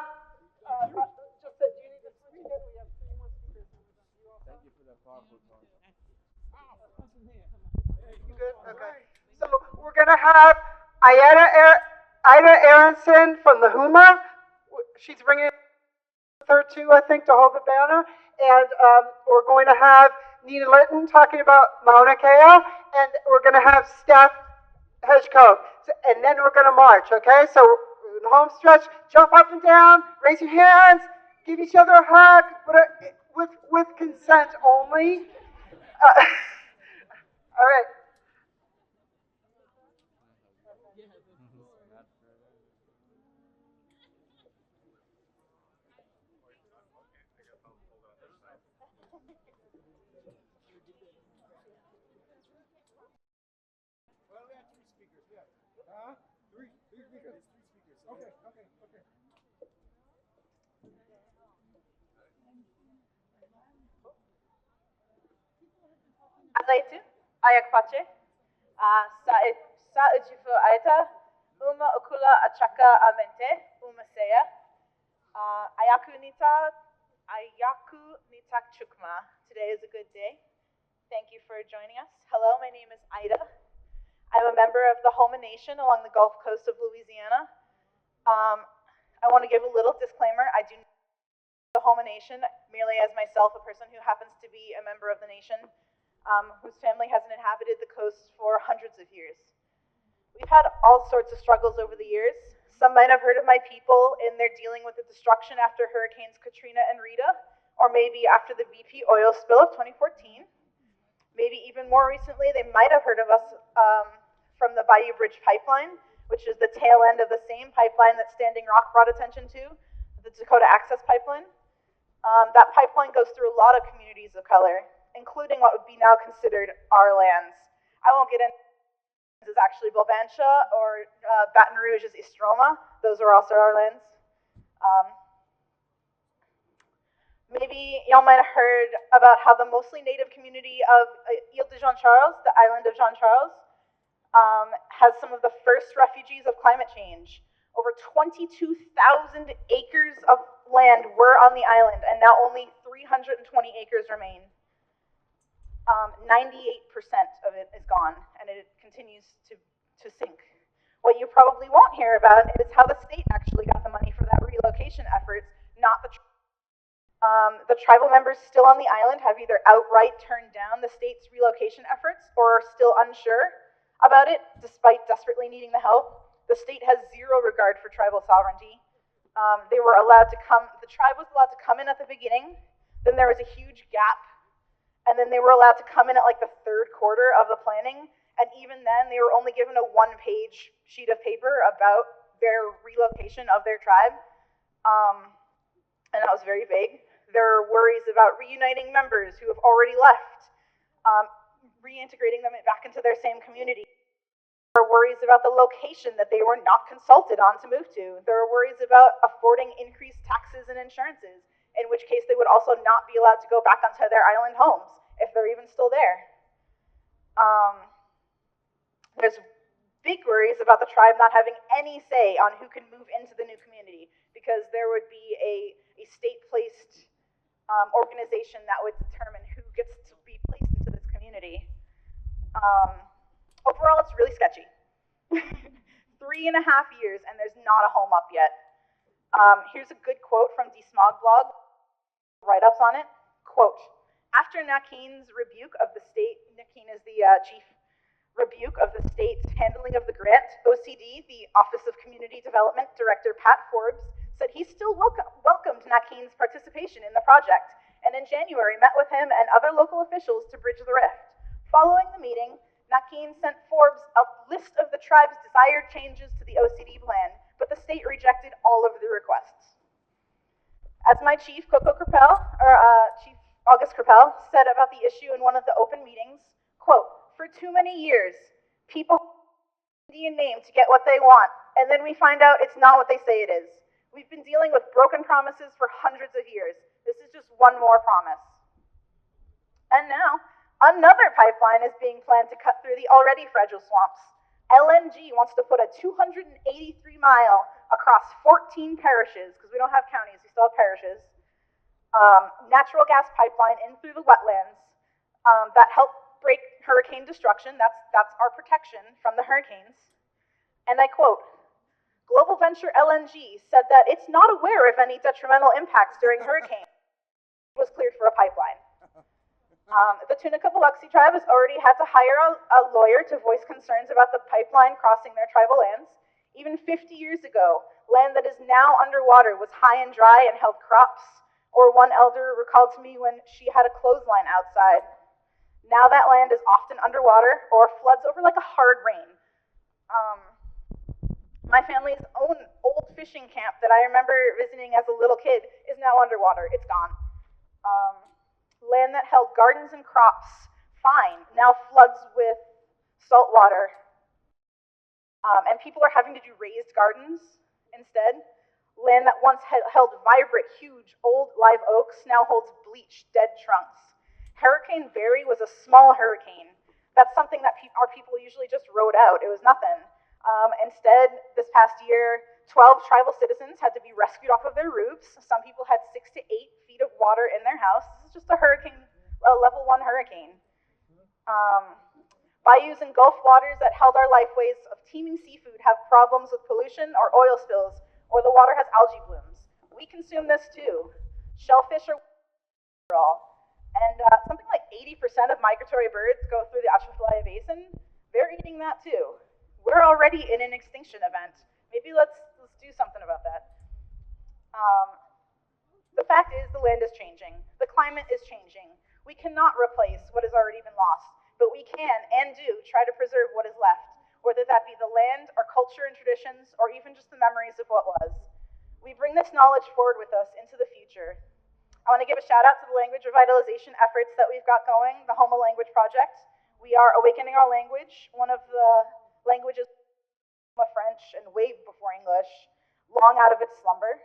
You good? Okay. So we're going to have Ida Aronson from the Huma. She's bringing her too, I think, to hold the banner. And we're going to have Nina Litton talking about Mauna Kea. And we're going to have Steph Hedgecote. And then we're going to march, okay? So in the home stretch, jump up and down, raise your hands, give each other a hug, but with consent only. All right. Alaitu, ayakpache, sa uchifu aita, uma okula achaka amente, uma seya, ayaku nitak chukma. Today is a good day. Thank you for joining us. Hello, my name is Ida. I'm a member of the Homa Nation along the Gulf Coast of Louisiana. I want to give a little disclaimer. I do not know the Homa Nation merely as myself, a person who happens to be a member of the nation, whose family hasn't inhabited the coast for hundreds of years. We've had all sorts of struggles over the years. Some might have heard of my people in their dealing with the destruction after Hurricanes Katrina and Rita, or maybe after the BP oil spill of 2014. Maybe even more recently, they might have heard of us from the Bayou Bridge Pipeline, which is the tail end of the same pipeline that Standing Rock brought attention to, the Dakota Access Pipeline. That pipeline goes through a lot of communities of color, including what would be now considered our lands. I won't get into this is actually Bilbancha or Baton Rouge is Istroma. Those are also our lands. Maybe y'all might have heard about how the mostly native community of Ile de Jean Charles, the island of Jean Charles, has some of the first refugees of climate change. Over 22,000 acres of land were on the island, and now only 320 acres remain. 98% of it is gone, and it continues to sink. What you probably won't hear about is how the state actually got the money for that relocation effort, not the tribal members still on the island have either outright turned down the state's relocation efforts or are still unsure about it, despite desperately needing the help. The state has zero regard for tribal sovereignty. The tribe was allowed to come in at the beginning, then there was a huge gap, and then they were allowed to come in at like the third quarter of the planning, And even then, they were only given a one-page sheet of paper about their relocation of their tribe, and that was very vague. There are worries about reuniting members who have already left, reintegrating them back into their same community. There are worries about the location that they were not consulted on to move to. There are worries about affording increased taxes and insurances, in which case they would also not be allowed to go back onto their island homes, if they're even still there. There's big worries about the tribe not having any say on who can move into the new community, because there would be a state-placed organization that would determine who gets to be placed into this community. Overall, it's really sketchy. 3.5 years, and there's not a home up yet. Here's a good quote from Desmog blog, write-ups on it. Quote, after Nakeen's rebuke of the state, Nakeen is the chief rebuke of the state's handling of the grant, OCD, the Office of Community Development Director Pat Forbes, said he still welcomed Nakeen's participation in the project, and in January met with him and other local officials to bridge the rift. Following the meeting, Nakeen sent Forbes a list of the tribe's desired changes to the OCD plan, but the state rejected all of the requests. As my chief, Chief August Crapel, said about the issue in one of the open meetings, quote, for too many years, people Indian name to get what they want, and then we find out it's not what they say it is. We've been dealing with broken promises for hundreds of years. This is just one more promise. And now, another pipeline is being planned to cut through the already fragile swamps. LNG wants to put a 283-mile across 14 parishes, because we don't have counties, we still have parishes, natural gas pipeline in through the wetlands that help break hurricane destruction. That's our protection from the hurricanes. And I quote, Global Venture LNG said that it's not aware of any detrimental impacts during hurricanes. It was cleared for a pipeline. The Tunica Biloxi tribe has already had to hire a lawyer to voice concerns about the pipeline crossing their tribal lands. Even 50 years ago, land that is now underwater was high and dry and held crops, or one elder recalled to me when she had a clothesline outside. Now that land is often underwater or floods over like a hard rain. My family's own old fishing camp that I remember visiting as a little kid is now underwater. It's gone. Land that held gardens and crops, fine, now floods with salt water. And people are having to do raised gardens instead. Land that once held vibrant, huge, old live oaks now holds bleached, dead trunks. Hurricane Barry was a small hurricane. That's something that our people usually just wrote out. It was nothing. Instead, this past year, 12 tribal citizens had to be rescued off of their roofs. Some people had 6 to 8 feet of water in their house. This is just a hurricane, a level 1 hurricane. Bayous and Gulf waters that held our lifeways of teeming seafood have problems with pollution or oil spills, or the water has algae blooms. We consume this too. Shellfish are all. And something like 80% of migratory birds go through the Atchafalaya Basin. They're eating that too. We're already in an extinction event. Maybe let's do something about that. The fact is the land is changing. The climate is changing. We cannot replace what has already been lost, but we can and do try to preserve what is left, whether that be the land, our culture and traditions, or even just the memories of what was. We bring this knowledge forward with us into the future. I want to give a shout out to the language revitalization efforts that we've got going, the Homo Language Project. We are awakening our language, one of the languages French and way before English, long out of its slumber.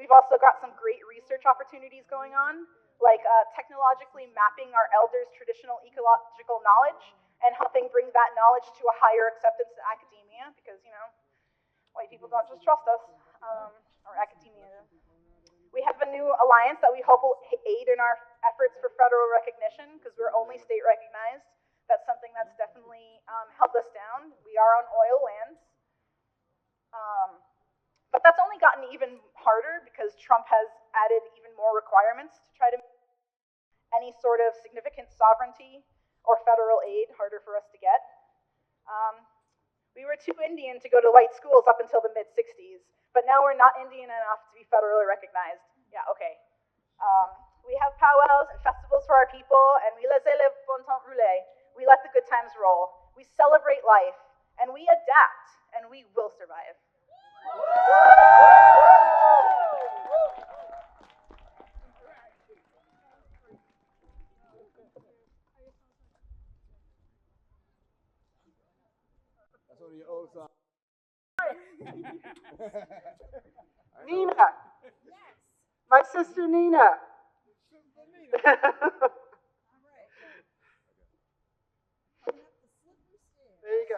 We've also got some great research opportunities going on, like technologically mapping our elders' traditional ecological knowledge and helping bring that knowledge to a higher acceptance in academia, because, you know, white people don't just trust us, or academia. We have a new alliance that we hope will aid in our efforts for federal recognition, because we're only state recognized. That's something that's definitely held us down. We are on oil lands. But that's only gotten even harder because Trump has added even more requirements to try to make any sort of significant sovereignty or federal aid harder for us to get. We were too Indian to go to white schools up until the mid-60s, but now we're not Indian enough to be federally recognized. Yeah, okay. We have powwows and festivals for our people, and we laissez le bon temps rouler. We let the good times roll. we celebrate life, and we adapt, and we will survive. That's one of your old songs. Nina. My sister Nina. There you go.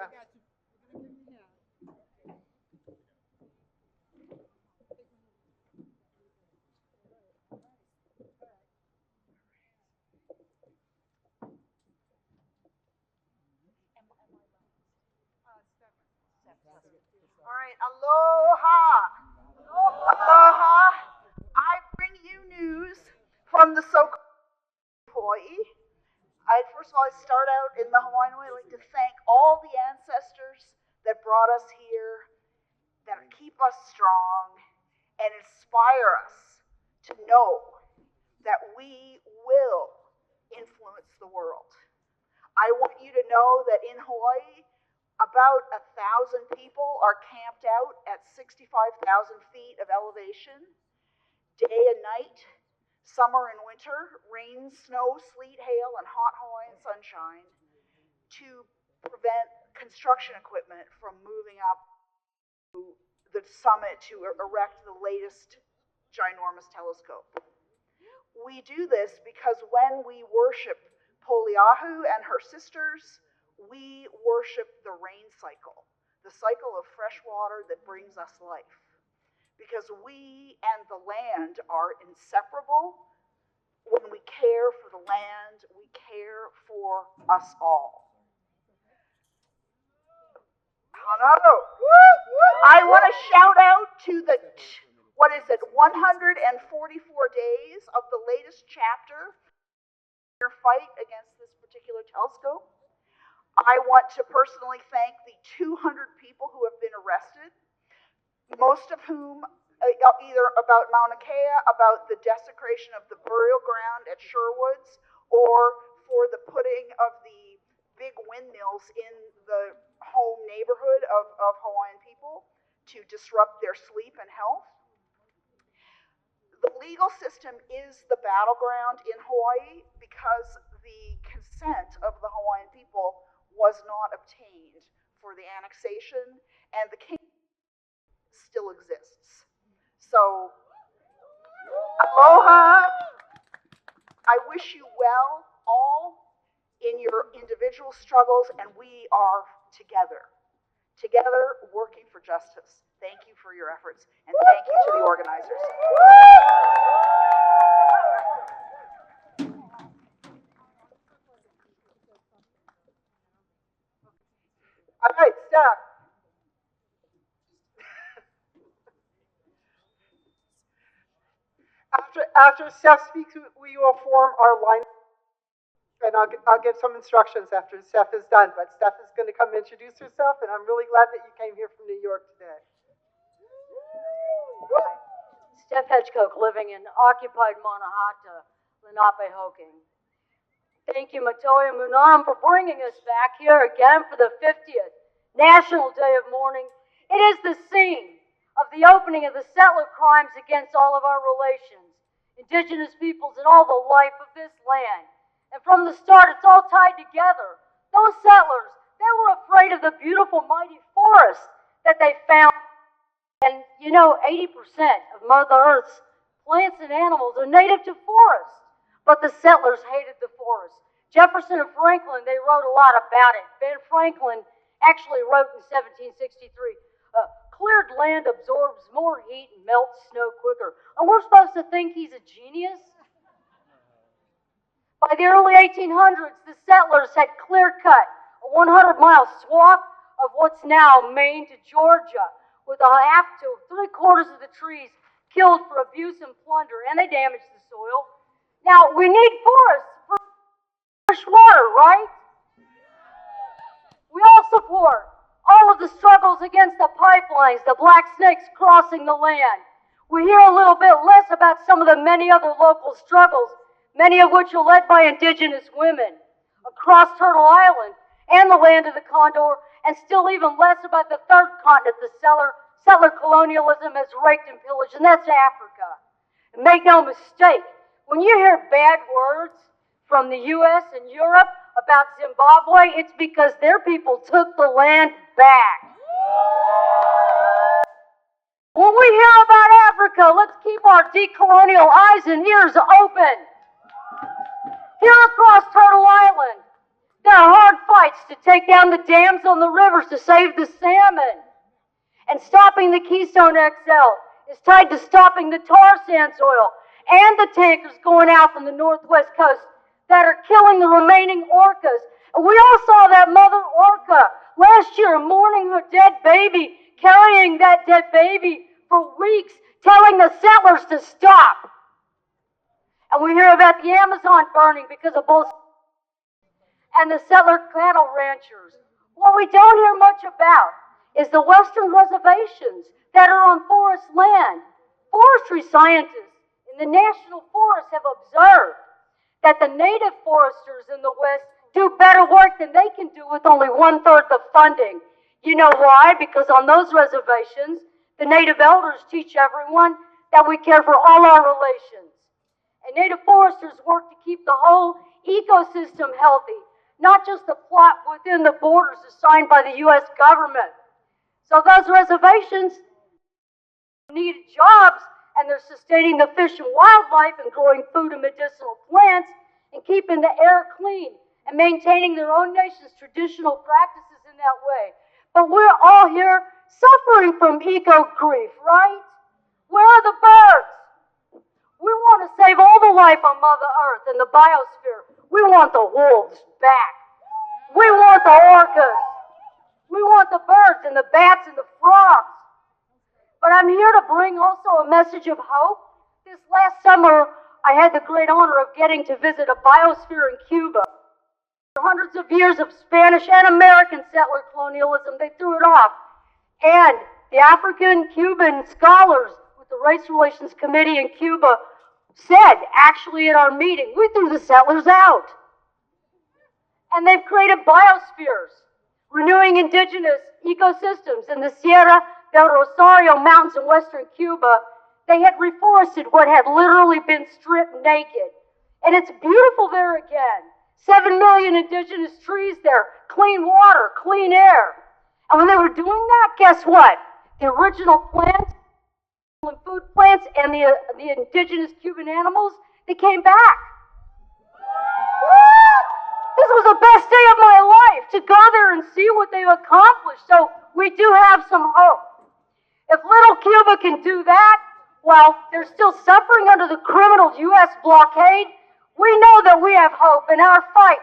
All right, aloha. Aloha. I bring you news from the so-called Hawaii. First of all, I start out in the Hawaiian way. I'd like to thank all the ancestors that brought us here, that keep us strong, and inspire us to know that we will influence the world. I want you to know that in Hawaii, about 1,000 people are camped out at 65,000 feet of elevation, day and night, summer and winter, rain, snow, sleet, hail, and hot Hawaiian sunshine, to prevent construction equipment from moving up to the summit to erect the latest ginormous telescope. We do this because when we worship Poliahu and her sisters, we worship the rain cycle, the cycle of fresh water that brings us life. Because we and the land are inseparable. When we care for the land, we care for us all. I want to shout out to the, 144 days of the latest chapter in your fight against this particular telescope. I want to personally thank the 200 people who have been arrested, most of whom either about Mauna Kea, about the desecration of the burial ground at Sherwoods, or for the putting of the big windmills in the home neighborhood of Hawaiian people to disrupt their sleep and health. The legal system is the battleground in Hawaii because the consent of the Hawaiian people was not obtained for the annexation, and the kingdom still exists. So, aloha. I wish you well, all, in your individual struggles, and we are together working for justice. Thank you for your efforts, and thank you to the organizers. All right, staff. After Steph speaks, we will form our line, and I'll give some instructions after Steph is done. But Steph is going to come introduce herself, and I'm really glad that you came here from New York today. Steph Hedgecock, living in occupied Manahata, Lenape-Hoking. Thank you, Matoya Munam, for bringing us back here again for the 50th National Day of Mourning. It is the scene of the opening of the settler crimes against all of our relations, indigenous peoples, and all the life of this land. And from the start, it's all tied together. Those settlers, they were afraid of the beautiful, mighty forest that they found. And 80% of Mother Earth's plants and animals are native to forests. But the settlers hated the forest. Jefferson and Franklin, they wrote a lot about it. Ben Franklin actually wrote in 1763, cleared land absorbs more heat and melts snow quicker. And we're supposed to think he's a genius? By the early 1800s, the settlers had clear-cut a 100-mile swath of what's now Maine to Georgia, with a half to three-quarters of the trees killed for abuse and plunder, and they damaged the soil. Now, we need forests for fresh water, right? We all support all of the struggles against the pipelines, the black snakes crossing the land. We hear a little bit less about some of the many other local struggles, many of which are led by indigenous women across Turtle Island and the land of the condor, and still even less about the third continent the settler colonialism has raped and pillaged, and that's Africa. And make no mistake, when you hear bad words from the U.S. and Europe about Zimbabwe, it's because their people took the land back. When we hear about Africa, let's keep our decolonial eyes and ears open. Here across Turtle Island, there are hard fights to take down the dams on the rivers to save the salmon. And stopping the Keystone XL is tied to stopping the tar sands oil and the tankers going out from the northwest coast that are killing the remaining orcas. And we all saw that mother orca last year mourning her dead baby, carrying that dead baby for weeks, telling the settlers to stop. And we hear about the Amazon burning because of bull and the settler cattle ranchers. What we don't hear much about is the western reservations that are on forest land. Forestry scientists in the national forest have observed that the native foresters in the west do better work than they can do with only 1/3 the funding. You know why? Because on those reservations, the native elders teach everyone that we care for all our relations. And native foresters work to keep the whole ecosystem healthy, not just the plot within the borders assigned by the U.S. government. So those reservations need jobs, and they're sustaining the fish and wildlife and growing food and medicinal plants and keeping the air clean and maintaining their own nation's traditional practices in that way. But we're all here suffering from eco-grief, right? Where are the birds? We want to save all the life on Mother Earth and the biosphere. We want the wolves back. We want the orcas. We want the birds and the bats and the frogs. But I'm here to bring also a message of hope. This last summer, I had the great honor of getting to visit a biosphere in Cuba. For hundreds of years of Spanish and American settler colonialism, they threw it off. And the African-Cuban scholars with the Race Relations Committee in Cuba said, actually at our meeting, we threw the settlers out. And they've created biospheres, renewing indigenous ecosystems in the Sierra del Rosario Mountains in western Cuba. They had reforested what had literally been stripped naked. And it's beautiful there again. 7 million indigenous trees there, clean water, clean air. And when they were doing that, guess what? The original plants, food plants, and the indigenous Cuban animals, they came back. This was the best day of my life, to go there and see what they've accomplished. So we do have some hope. If little Cuba can do that, well, they're still suffering under the criminal U.S. blockade. We know that we have hope in our fight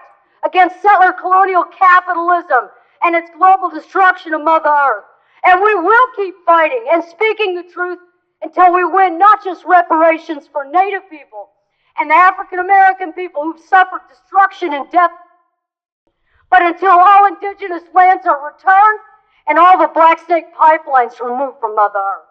against settler colonial capitalism and its global destruction of Mother Earth. And we will keep fighting and speaking the truth until we win not just reparations for Native people and the African American people who've suffered destruction and death, but until all indigenous lands are returned and all the black snake pipelines removed from Mother Earth.